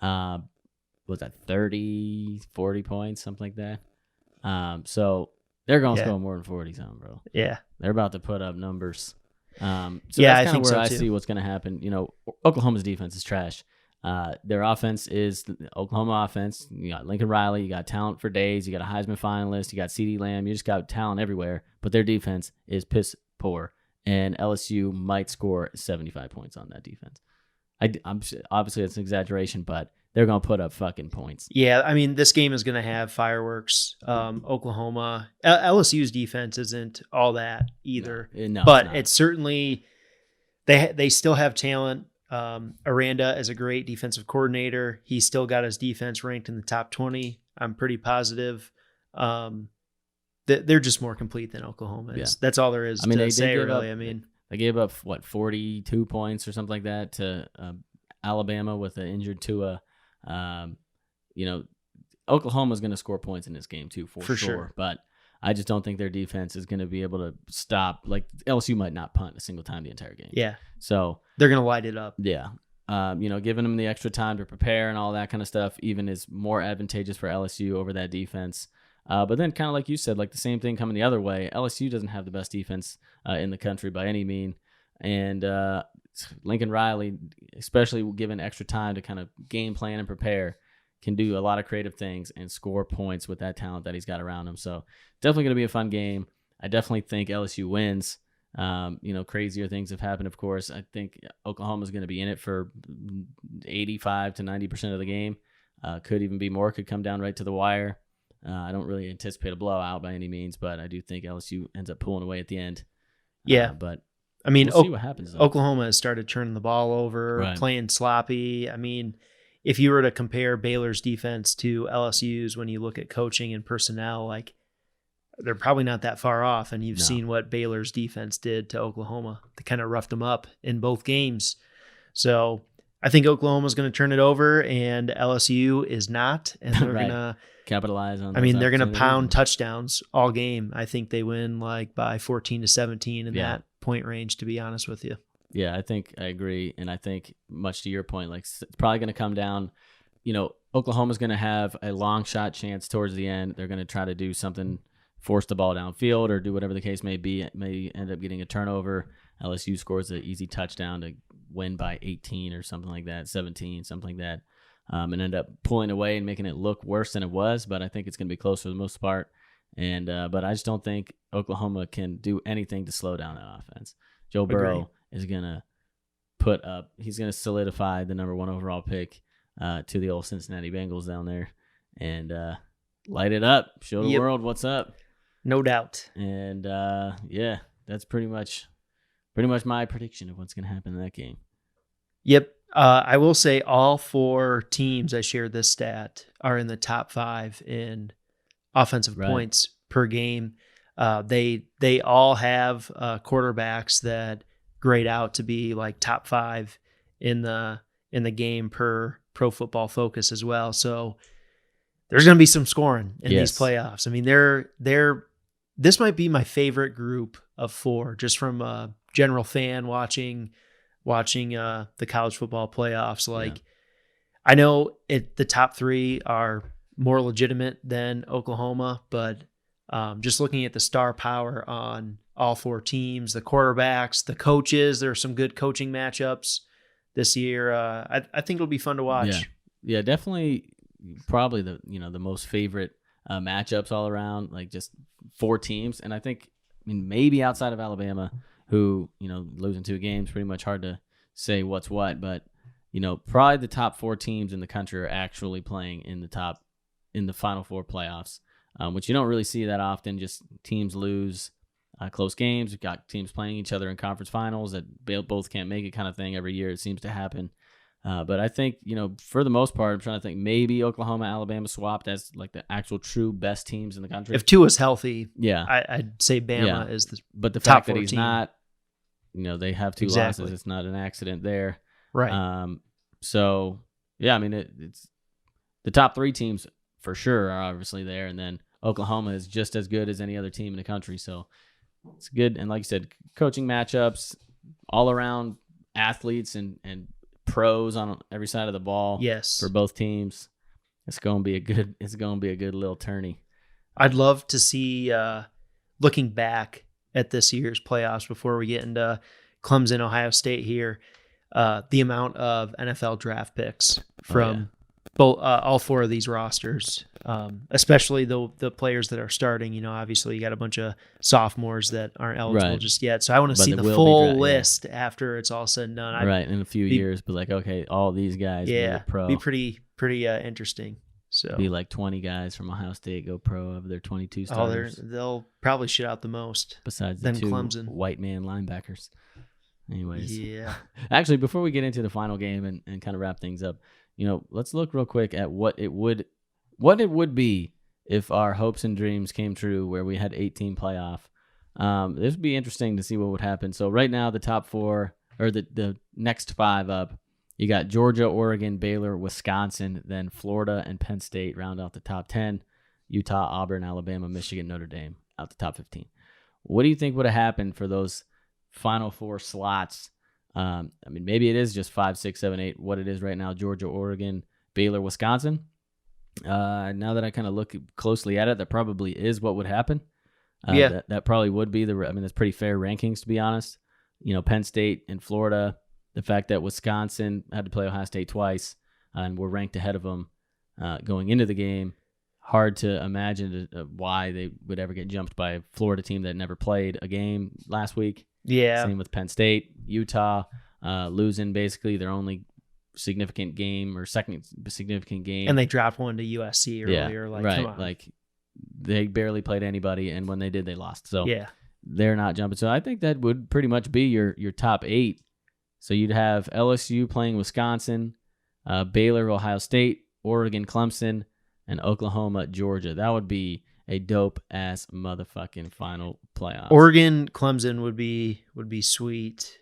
Was that 30, 40 points, something like that? So they're going to score more than 40 something, bro. Yeah. They're about to put up numbers. So Yeah, I that's kind think of where so, I too. see what's going to happen. Oklahoma's defense is trash. Their offense is the Oklahoma offense. You got Lincoln Riley. You got talent for days. You got a Heisman finalist. You got CeeDee Lamb. You just got talent everywhere. But their defense is piss poor. And LSU might score 75 points on that defense. I'm obviously that's an exaggeration, but they're going to put up fucking points. Yeah, I mean, this game is going to have fireworks. Oklahoma, LSU's defense isn't all that either, No, but it's it's certainly they still have talent. Aranda is a great defensive coordinator. He's still got his defense ranked in the top 20. I'm pretty positive. They're just more complete than Oklahoma is. Yeah. That's all there is I mean, to they say, gave really. up- I mean, They gave up, 42 points or something like that to Alabama with an injured Tua. Oklahoma's going to score points in this game too, for sure. But I just don't think their defense is going to be able to stop. Like, LSU might not punt a single time the entire game. yeah, So, they're going to light it up. yeah. Giving them the extra time to prepare and all that kind of stuff even is more advantageous for LSU over that defense. But then kind of like you said, like the same thing coming the other way, LSU doesn't have the best defense in the country by any mean. And Lincoln Riley, especially given extra time to kind of game plan and prepare, can do a lot of creative things and score points with that talent that he's got around him. So definitely going to be a fun game. I definitely think LSU wins. Crazier things have happened, of course. I think Oklahoma's going to be in it for 85 to 90% of the game. Could even be more. Could come down right to the wire. I don't really anticipate a blowout by any means, but I do think LSU ends up pulling away at the end. Yeah. But I mean, we'll see what happens, though. Oklahoma has started turning the ball over, Right. playing sloppy. I mean, if you were to compare Baylor's defense to LSU's when you look at coaching and personnel, like, they're probably not that far off. And you've No. seen what Baylor's defense did to Oklahoma. They kind of roughed them up in both games. So I think Oklahoma's going to turn it over, and LSU is not, and they're Right. going to capitalize on. I mean, those they're going to opportunities. pound touchdowns all game. I think they win like by 14-17 in that point range, to be honest with you. Yeah, I think I agree. And I think, much to your point, like it's probably going to come down, Oklahoma's going to have a long shot chance towards the end. They're going to try to do something, force the ball downfield or do whatever the case may be. It may end up getting a turnover. LSU scores an easy touchdown to win by 18 or something like that, 17, something like that, and end up pulling away and making it look worse than it was. But I think it's going to be close for the most part. And but I just don't think Oklahoma can do anything to slow down that offense. Joe Burrow is going to he's going to solidify the number 1 overall pick to the old Cincinnati Bengals down there and light it up, show the world what's up. No doubt. And that's pretty much my prediction of what's going to happen in that game. Yep. I will say all 4 teams, I shared this stat, are in the top 5 in offensive points per game. They all have quarterbacks that grade out to be like top 5 in the game per Pro Football Focus as well. So there's going to be some scoring in these playoffs. I mean, this might be my favorite group of 4, just from a general fan watching the college football playoffs. Like, I know the top 3 are more legitimate than Oklahoma, but just looking at the star power on all 4 teams, the quarterbacks, the coaches, there are some good coaching matchups this year. I think it'll be fun to watch. Yeah, definitely. Probably the most favorite matchups all around, like just 4 teams. And I think, maybe outside of Alabama, who, losing 2 games, pretty much hard to say what's what, but, probably the top 4 teams in the country are actually playing in the Final Four playoffs, which you don't really see that often. Just teams lose close games. We've got teams playing each other in conference finals that both can't make it kind of thing every year. It seems to happen. But I think, for the most part, I'm trying to think maybe Oklahoma, Alabama swapped as like the actual true best teams in the country. If Tua's healthy, yeah, I'd say Bama is the but the top fact that he's team. Not, they have 2 losses. It's not an accident there. Right. So, yeah, it's the top 3 teams for sure are obviously there. And then Oklahoma is just as good as any other team in the country. So it's good. And like you said, coaching matchups, all around athletes and pros on every side of the ball. Yes. For both teams. It's going to be a good little tourney. I'd love to see, looking back at this year's playoffs before we get into Clemson, Ohio State here, the amount of NFL draft picks from both all 4 of these rosters, especially the players that are starting. Obviously you got a bunch of sophomores that aren't eligible just yet. So I want to see the full list after it's all said and done. In a few years, but like, okay, all these guys go pro. Be pretty interesting. So be like 20 guys from Ohio State go pro of their 22 starters. They'll probably shit out the most. Besides the 2 Clemson white man linebackers. Anyways. Yeah. Actually, before we get into the final game and kind of wrap things up, let's look real quick at what it would be if our hopes and dreams came true, where we had 18 playoff. This would be interesting to see what would happen. So right now, the top 4 or the next 5 up, you got Georgia, Oregon, Baylor, Wisconsin, then Florida and Penn State round out the top 10. Utah, Auburn, Alabama, Michigan, Notre Dame out the top 15. What do you think would have happened for those final 4 slots? Maybe it is just 5, 6, 7, 8. What it is right now: Georgia, Oregon, Baylor, Wisconsin. Now that I kind of look closely at it, that probably is what would happen. That probably would be that's pretty fair rankings, to be honest. Penn State and Florida. The fact that Wisconsin had to play Ohio State twice and were ranked ahead of them going into the game. Hard to imagine why they would ever get jumped by a Florida team that never played a game last week. Yeah. Same with Penn State. Utah losing basically their only significant game or second significant game. And they dropped one to USC earlier. Come on. Like, they barely played anybody, and when they did, they lost. So they're not jumping. So I think that would pretty much be your top 8. So you'd have LSU playing Wisconsin, Baylor, Ohio State, Oregon, Clemson, and Oklahoma, Georgia. That would be a dope ass motherfucking final playoff. Oregon, Clemson would be sweet.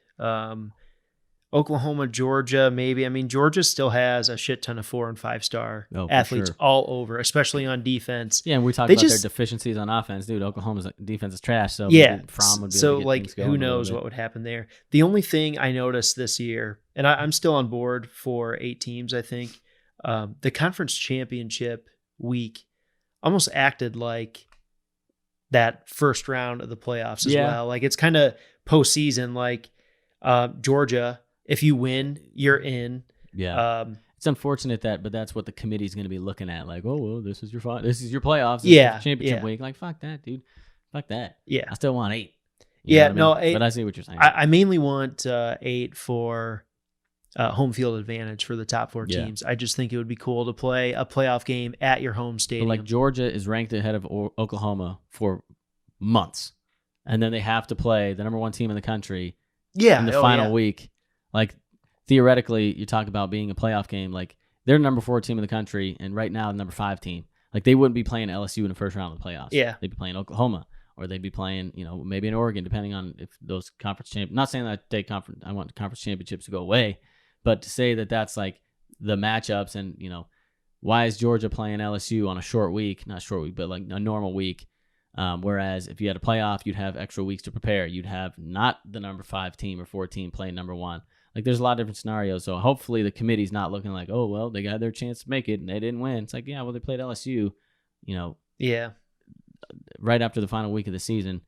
Oklahoma, Georgia, maybe. I mean, Georgia still has a shit ton of 4 and 5 star athletes all over, especially on defense. Yeah, and we talked about their deficiencies on offense, dude. Oklahoma's defense is trash, so yeah. Fromm would be able to get things going. Who knows what would happen there? The only thing I noticed this year, and I'm still on board for 8 teams, I think, the conference championship week almost acted like that first round of the playoffs as well. Like it's kind of postseason. Like Georgia. If you win, you're in. Yeah, it's unfortunate but that's what the committee's going to be looking at. Like, oh, well, this is your playoffs. This is championship week. Like, fuck that, dude. Fuck that. Yeah, I still want 8. No, 8. But I see what you're saying. I mainly want 8 for home field advantage for the top 4 teams. I just think it would be cool to play a playoff game at your home stadium. But like Georgia is ranked ahead of Oklahoma for months, and then they have to play the number 1 team in the country. In the final week. Like, theoretically, you talk about being a playoff game. Like, they're the number 4 team in the country, and right now, the number 5 team. Like, they wouldn't be playing LSU in the first round of the playoffs. Yeah. They'd be playing Oklahoma, or they'd be playing, maybe in Oregon, depending on if those conference championships. Not saying that I want conference championships to go away, but to say that that's, like, the matchups and, why is Georgia playing LSU on a short week? Not short week, but, like, a normal week. Whereas if you had a playoff, you'd have extra weeks to prepare. You'd have not the number 5 team or 4 team playing number 1. Like, there's a lot of different scenarios. So hopefully the committee's not looking like, oh, well, they got their chance to make it and they didn't win. It's like, yeah, well, they played LSU, right after the final week of the season.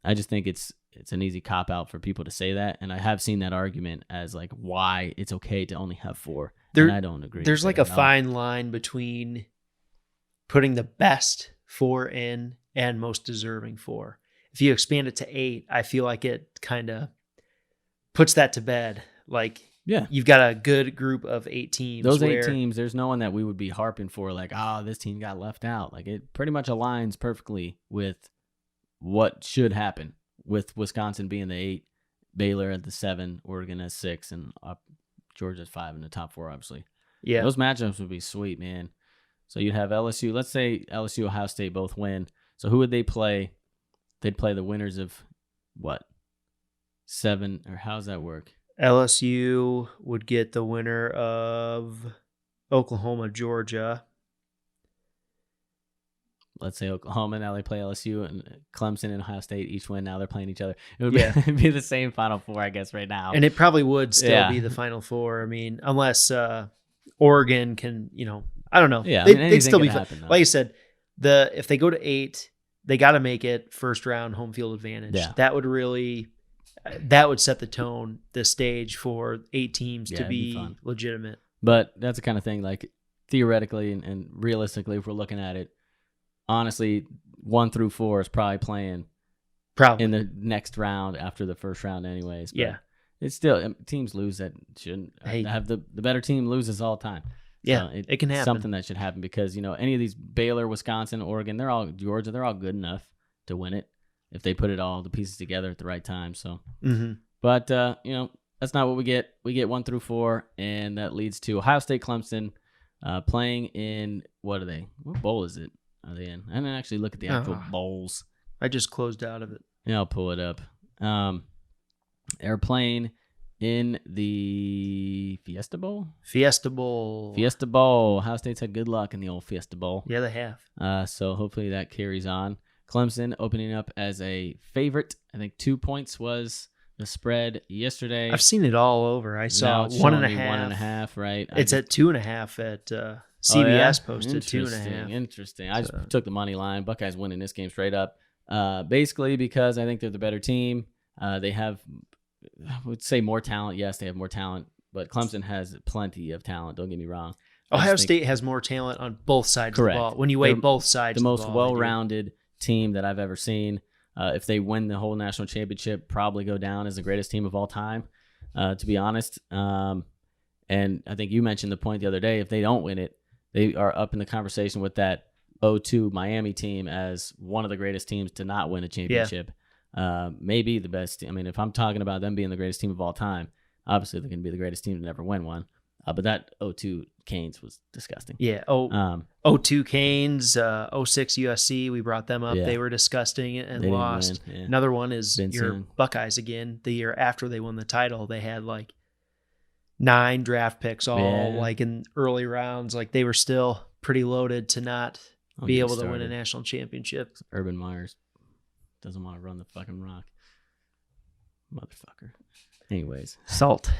I just think it's an easy cop out for people to say that. And I have seen that argument as like why it's okay to only have 4. And I don't agree. There's like a fine line between putting the best 4 in and most deserving 4. If you expand it to 8, I feel like it kind of puts that to bed. Like, you've got a good group of 8 teams. Those 8 teams, there's no one that we would be harping for like, this team got left out. Like, it pretty much aligns perfectly with what should happen, with Wisconsin being the 8, Baylor at the 7, Oregon at 6, and Georgia's 5 in the top 4, obviously. Yeah. Those matchups would be sweet, man. So you'd have LSU. Let's say LSU, Ohio State both win. So who would they play? They'd play the winners of what? 7, or how does that work? LSU would get the winner of Oklahoma, Georgia. Let's say Oklahoma, now they play LSU, and Clemson and Ohio State each win. Now they're playing each other. It would be the same Final Four, I guess, right now. And it probably would still be the Final Four. I mean, unless Oregon can, I don't know. Yeah, they'd still be fun. Like you said, if they go to 8, they got to make it first round home field advantage. Yeah. That would set the tone, the stage for 8 teams to be legitimate. But that's the kind of thing, like, theoretically and realistically, if we're looking at it, honestly, 1 through 4 is probably playing in the next round after the first round anyways. But it's still, teams lose that shouldn't have the better team loses all the time. Yeah, so it can happen. Something that should happen because, any of these Baylor, Wisconsin, Oregon, Georgia, they're all good enough to win it if they put the pieces together at the right time. So, But, that's not what we get. We get 1 through 4, and that leads to Ohio State, Clemson playing in, what are they? What bowl is it? Are they in? I didn't actually look at the actual bowls. I just closed out of it. Yeah, I'll pull it up. They're playing in the Fiesta Bowl? Fiesta Bowl. Ohio State's had good luck in the old Fiesta Bowl. Yeah, they have. So hopefully that carries on. Clemson opening up as a favorite. I think 2 points was the spread yesterday. I've seen it all over. I saw 1.5. 1.5, right? It's at 2.5 at CBS posted 2.5. Interesting. I just took the money line. Buckeyes winning this game straight up. Basically because I think they're the better team. They have, I would say, more talent. Yes, they have more talent, but Clemson has plenty of talent. Don't get me wrong. Ohio State has more talent on both sides of the ball. When you weigh both sides of the ball. The most well-rounded team that I've ever seen. If they win the whole national championship, probably go down as the greatest team of all time, to be honest. And I think you mentioned the point the other day. If they don't win it, they are up in the conversation with that 0-2 Miami team as one of the greatest teams to not win a championship. Maybe the best. I mean, if I'm talking about them being the greatest team of all time, obviously they're going to be the greatest team to never win one. But that 0-2 Canes was disgusting. Yeah. 0-2 Canes, 0-6 USC. We brought them up. Yeah. They were disgusting and lost. Yeah. Another one is your Buckeyes again. The year after they won the title, they had like 9 draft picks all Yeah. like in early rounds. Like they were still pretty loaded to not be able to win a started. national championship. Urban Meyers doesn't want to run the fucking rock. Motherfucker. Anyways. Salt.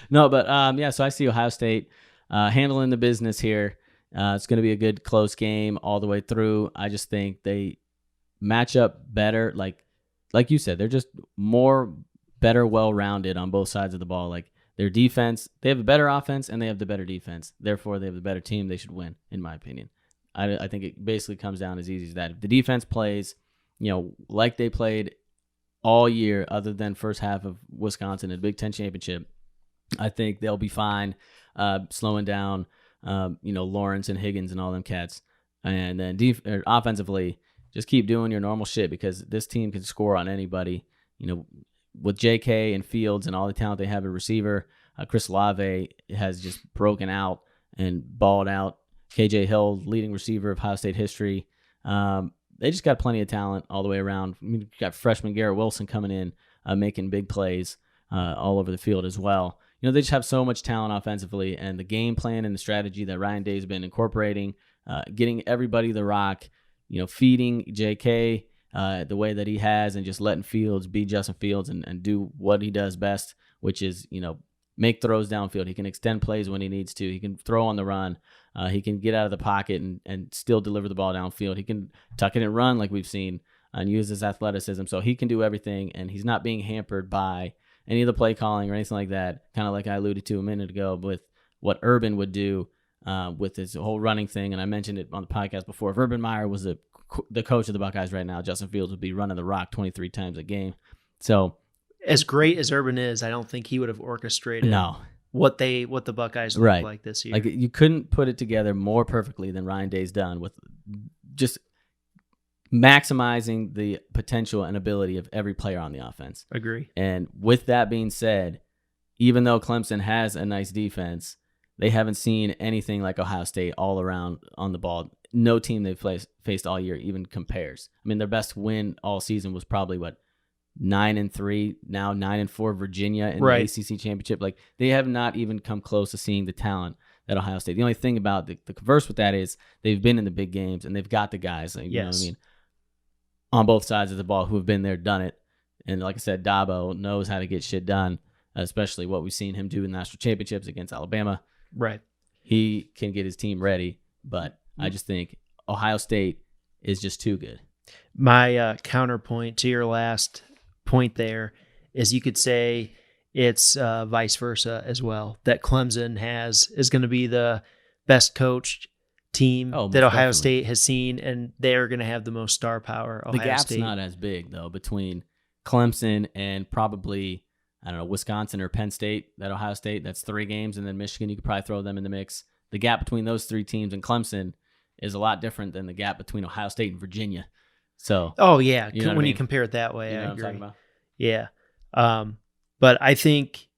No, but yeah, so I see Ohio State handling the business here. It's going to be a good close game all the way through. I just think they match up better. Like you said, they're just better, well-rounded on both sides of the ball. Like their defense, they have a better offense and they have the better defense. Therefore, they have the better team. They should win, in my opinion. I think it basically comes down as easy as that. If the defense plays, like they played all year, other than first half of Wisconsin in the Big Ten championship, I think they'll be fine slowing down, Lawrence and Higgins and all them cats. And then offensively, just keep doing your normal shit because this team can score on anybody. With J.K. and Fields and all the talent they have at receiver, Chris Olave has just broken out and balled out. KJ Hill, leading receiver of Ohio State history. They just got plenty of talent all the way around. You got freshman Garrett Wilson coming in, making big plays all over the field as well. They just have so much talent offensively, and the game plan and the strategy that Ryan Day's been incorporating, getting everybody the rock, feeding J.K. The way that he has, and just letting Fields be Justin Fields and do what he does best, which is, make throws downfield. He can extend plays when he needs to. He can throw on the run. He can get out of the pocket and still deliver the ball downfield. He can tuck it and run like we've seen and use his athleticism. So he can do everything, and he's not being hampered by any of the play calling or anything like that, kind of like I alluded to a minute ago with what Urban would do with his whole running thing. And I mentioned it on the podcast before. If Urban Meyer was the coach of the Buckeyes right now, Justin Fields would be running the rock 23 times a game. So as great as Urban is, I don't think he would have orchestrated what the Buckeyes look like this year. Like you couldn't put it together more perfectly than Ryan Day's done with just maximizing the potential and ability of every player on the offense. Agree. And with that being said, even though Clemson has a nice defense, they haven't seen anything like Ohio State all around on the ball. No team they've faced all year even compares. I mean, their best win all season was probably 9-3, now 9-4 Virginia in the ACC championship. Like they have not even come close to seeing the talent at Ohio State. The only thing about the converse with that is they've been in the big games and they've got the guys, you know what I mean, on both sides of the ball who have been there, done it. And like I said, Dabo knows how to get shit done, especially what we've seen him do in national championships against Alabama. Right. He can get his team ready, but I just think Ohio State is just too good. My counterpoint to your last point there is you could say it's vice versa as well, that Clemson is going to be the best coached team that Ohio State has seen, and they're going to have the most star power. The gap's not as big, though, between Clemson and probably, I don't know, Wisconsin or Penn State, that Ohio State. That's 3 games, and then Michigan, you could probably throw them in the mix. The gap between those 3 teams and Clemson is a lot different than the gap between Ohio State and Virginia. So, when you compare it that way, I agree. What I'm talking about? Yeah. But I think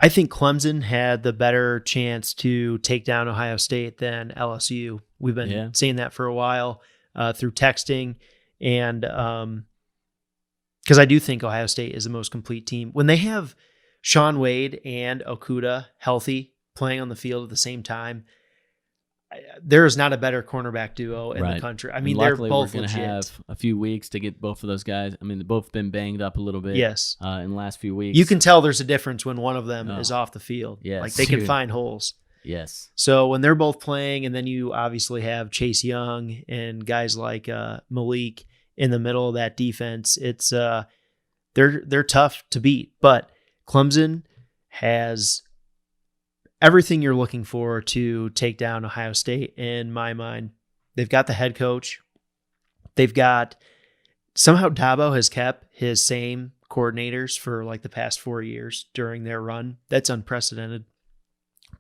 Clemson had the better chance to take down Ohio State than LSU. We've been saying that for a while through texting, and because I do think Ohio State is the most complete team. When they have Shaun Wade and Okudah healthy playing on the field at the same time, there is not a better cornerback duo in the country. I mean, they're both legit. We're going to have a few weeks to get both of those guys. I mean, they've both been banged up a little bit in the last few weeks. You can tell there's a difference when one of them is off the field. Yes. Like they can find holes. Yes. So when they're both playing, and then you obviously have Chase Young and guys like Malik in the middle of that defense, it's they're tough to beat. But Clemson has everything you're looking for to take down Ohio State, in my mind. They've got the head coach. Somehow Dabo has kept his same coordinators for like the past 4 years during their run. That's unprecedented.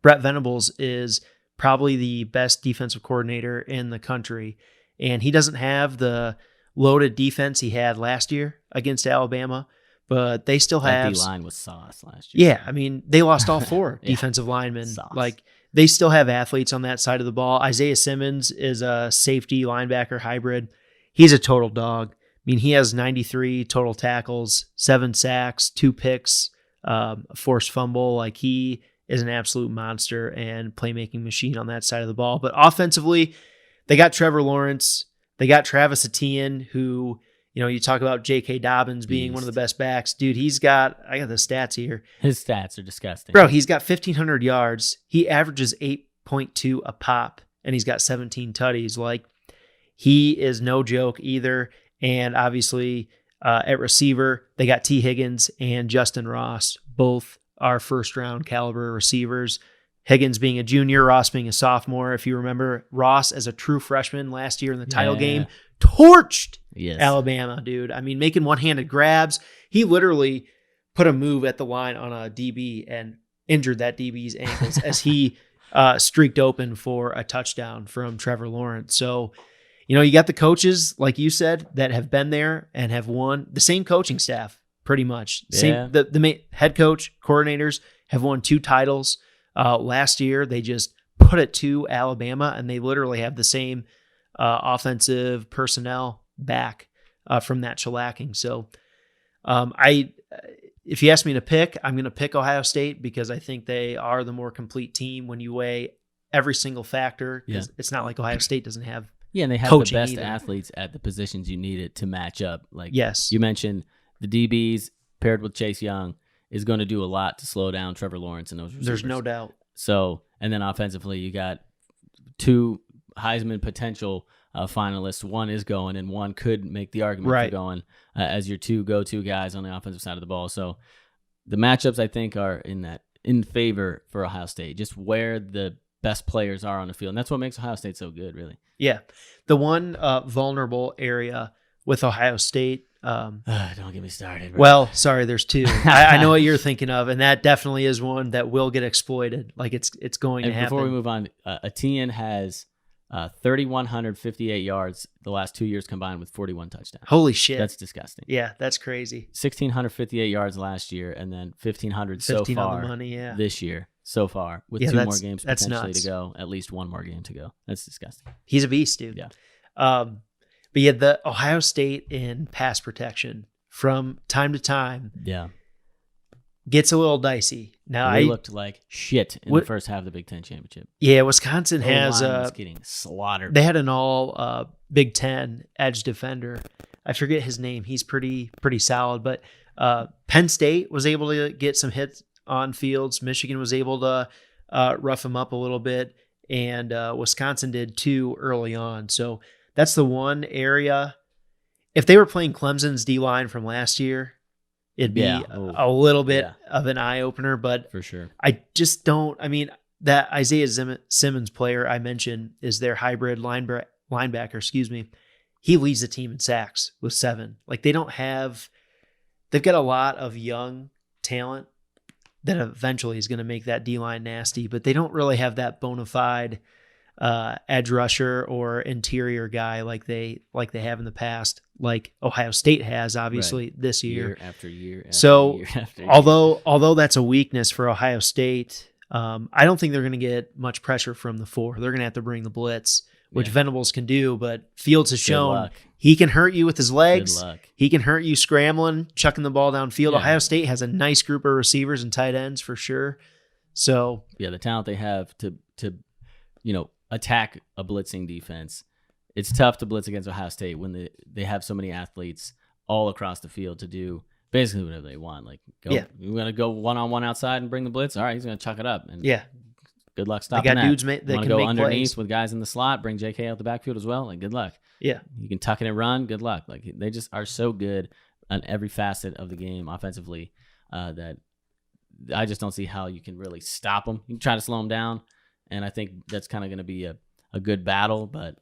Brett Venables is probably the best defensive coordinator in the country, and he doesn't have the loaded defense he had last year against Alabama. But they still have... That D-line was sauce last year. Yeah, I mean, they lost all 4 defensive linemen. Sauce. Like, they still have athletes on that side of the ball. Isaiah Simmons is a safety linebacker hybrid. He's a total dog. I mean, he has 93 total tackles, 7 sacks, 2 picks a forced fumble. Like, he is an absolute monster and playmaking machine on that side of the ball. But offensively, they got Trevor Lawrence. They got Travis Etienne, who, you talk about J.K. Dobbins being one of the best backs. Dude, I got the stats here. His stats are disgusting. Bro, he's got 1,500 yards. He averages 8.2 a pop, and he's got 17 tutties. Like, he is no joke either. And obviously, at receiver, they got T. Higgins and Justin Ross. Both are first-round caliber receivers. Higgins being a junior, Ross being a sophomore. If you remember, Ross as a true freshman last year in the title game torched Alabama, dude. I mean, making one-handed grabs. He literally put a move at the line on a DB and injured that DB's ankles as he streaked open for a touchdown from Trevor Lawrence. So, you got the coaches, like you said, that have been there and have won. The same coaching staff, pretty much. Same, the main head coach, coordinators have won 2 titles. Last year, they just put it to Alabama, and they literally have the same offensive personnel back from that shellacking. So, if you ask me to pick, I'm going to pick Ohio State because I think they are the more complete team when you weigh every single factor. Yeah. It's not like Ohio State doesn't have and they have the best athletes at the positions you need it to match up. Like, yes, you mentioned the DBs paired with Chase Young is going to do a lot to slow down Trevor Lawrence and those receivers. There's no doubt. So, and then offensively, you got 2 Heisman potential finalists. One is going, and one could make the argument for going as your 2 go-to guys on the offensive side of the ball. So, the matchups I think are in favor for Ohio State, just where the best players are on the field, and that's what makes Ohio State so good, really. Yeah, the one vulnerable area with Ohio State. Don't get me started. Bro. Well, sorry, there's 2. I know what you're thinking of, and that definitely is one that will get exploited. Like, it's going to happen. Before we move on, Etienne has 3,158 yards the last 2 years combined with 41 touchdowns. Holy shit. That's disgusting. Yeah, that's crazy. 1,658 yards last year, and then 1,500 so far this year. So far, with 2 more games potentially to go, at least 1 more game to go. That's disgusting. He's a beast, dude. Yeah. But yeah, the Ohio State in pass protection from time to time gets a little dicey. Now, they looked like shit in the first half of the Big Ten championship. Yeah, Wisconsin has getting slaughtered. They had an all Big Ten edge defender. I forget his name. He's pretty solid. But Penn State was able to get some hits on Fields. Michigan was able to rough him up a little bit, and Wisconsin did too early on. So that's the one area. If they were playing Clemson's D-line from last year, it'd be a little bit of an eye-opener. But for sure, I just don't. I mean, that Isaiah Simmons player I mentioned is their hybrid linebacker. Excuse me. He leads the team in sacks with 7. Like, they've got a lot of young talent that eventually is going to make that D-line nasty, but they don't really have that bona fide edge rusher or interior guy like they have in the past, like Ohio State has, obviously, this year after year. Although that's a weakness for Ohio State, I don't think they're going to get much pressure from the 4. They're going to have to bring the blitz, which Venables can do, but Fields has shown he can hurt you with his legs. He can hurt you scrambling, chucking the ball downfield. Ohio State has a nice group of receivers and tight ends for sure. So the talent they have to attack a blitzing defense. It's tough to blitz against Ohio State when they have so many athletes all across the field to do basically whatever they want. Like, we're going to go one-on-one outside and bring the blitz. All right, he's going to chuck it up. And good luck stopping that. Dudes that want to go go underneath plays with guys in the slot, bring JK out the backfield as well. Like, good luck. Yeah. You can tuck it and run. Good luck. Like, they just are so good on every facet of the game offensively that I just don't see how you can really stop them. You can try to slow them down, and I think that's kind of going to be a good battle, but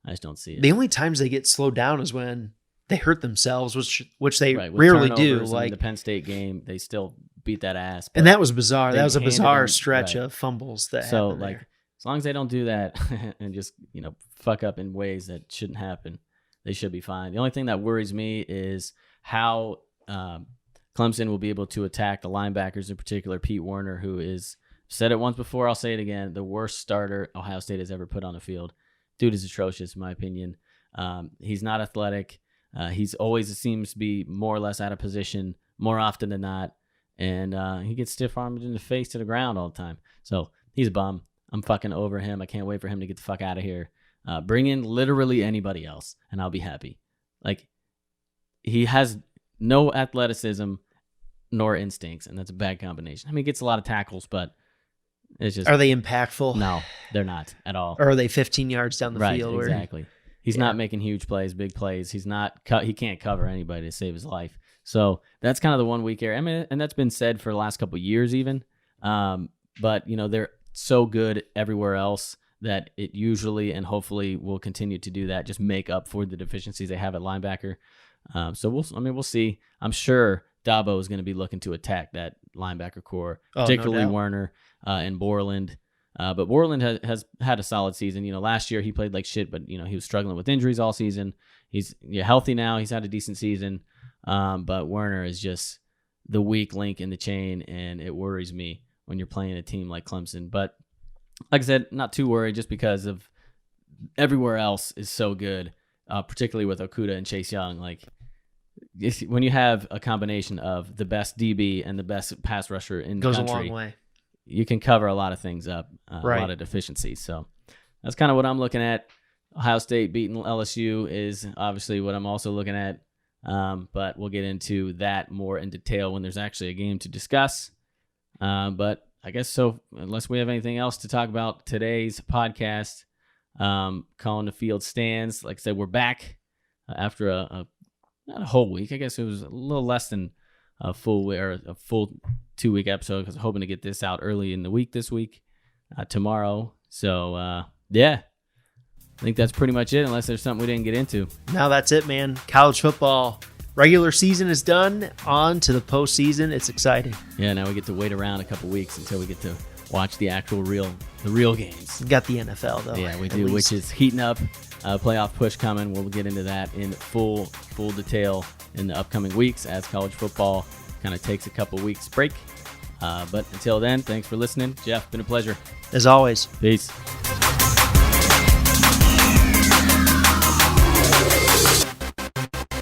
I just don't see it. The only times they get slowed down is when they hurt themselves, which they rarely do. Like the Penn State game, they still beat that ass. And that was bizarre. That was a bizarre stretch of fumbles that happened there. As long as they don't do that and just fuck up in ways that shouldn't happen, they should be fine. The only thing that worries me is how Clemson will be able to attack the linebackers, in particular Pete Werner, who is, said it once before, I'll say it again, the worst starter Ohio State has ever put on the field. Dude is atrocious, in my opinion. He's not athletic. He's always seems to be more or less out of position more often than not. and he gets stiff-armed in the face to the ground all the time. So he's a bum. I'm fucking over him. I can't wait for him to get the fuck out of here. Bring in literally anybody else, and I'll be happy. Like, he has no athleticism nor instincts, and that's a bad combination. I mean, he gets a lot of tackles, but it's just... Are they impactful? No, they're not at all. Or are they 15 yards down the right, field? Exactly. He's not making huge plays, big plays. He's not. He can't cover anybody to save his life. So that's kind of the 1 weak area. I mean, and that's been said for the last couple of years, even. But they're so good everywhere else that it usually and hopefully will continue to do that. Just make up for the deficiencies they have at linebacker. So we'll see. I'm sure Dabo is going to be looking to attack that linebacker core, particularly no Werner and Borland. But Borland has had a solid season. Last year he played like shit, but he was struggling with injuries all season. He's healthy now. He's had a decent season. But Werner is just the weak link in the chain, and it worries me when you're playing a team like Clemson. But like I said, not too worried just because of everywhere else is so good, particularly with Okudah and Chase Young. Like, when you have a combination of the best DB and the best pass rusher in the country, goes a long way. You can cover a lot of things up, right. A lot of deficiencies. So that's kind of what I'm looking at. Ohio State beating LSU is obviously what I'm also looking at. But we'll get into that more in detail when there's actually a game to discuss. But I guess so, unless we have anything else to talk about today's podcast, calling the field stands. Like I said, we're back after not a whole week. I guess it was a little less than a full 2-week episode, because I'm hoping to get this out early in the week this week, tomorrow. So, yeah. I think that's pretty much it, unless there's something we didn't get into. Now that's it, man. College football regular season is done. On to the postseason. It's exciting. Yeah, now we get to wait around a couple weeks until we get to watch the actual real games. Got the NFL though. Yeah, we do, which is heating up. Playoff push coming. We'll get into that in full detail in the upcoming weeks as college football kind of takes a couple weeks break. But until then, thanks for listening. Jeff, been a pleasure. As always. Peace.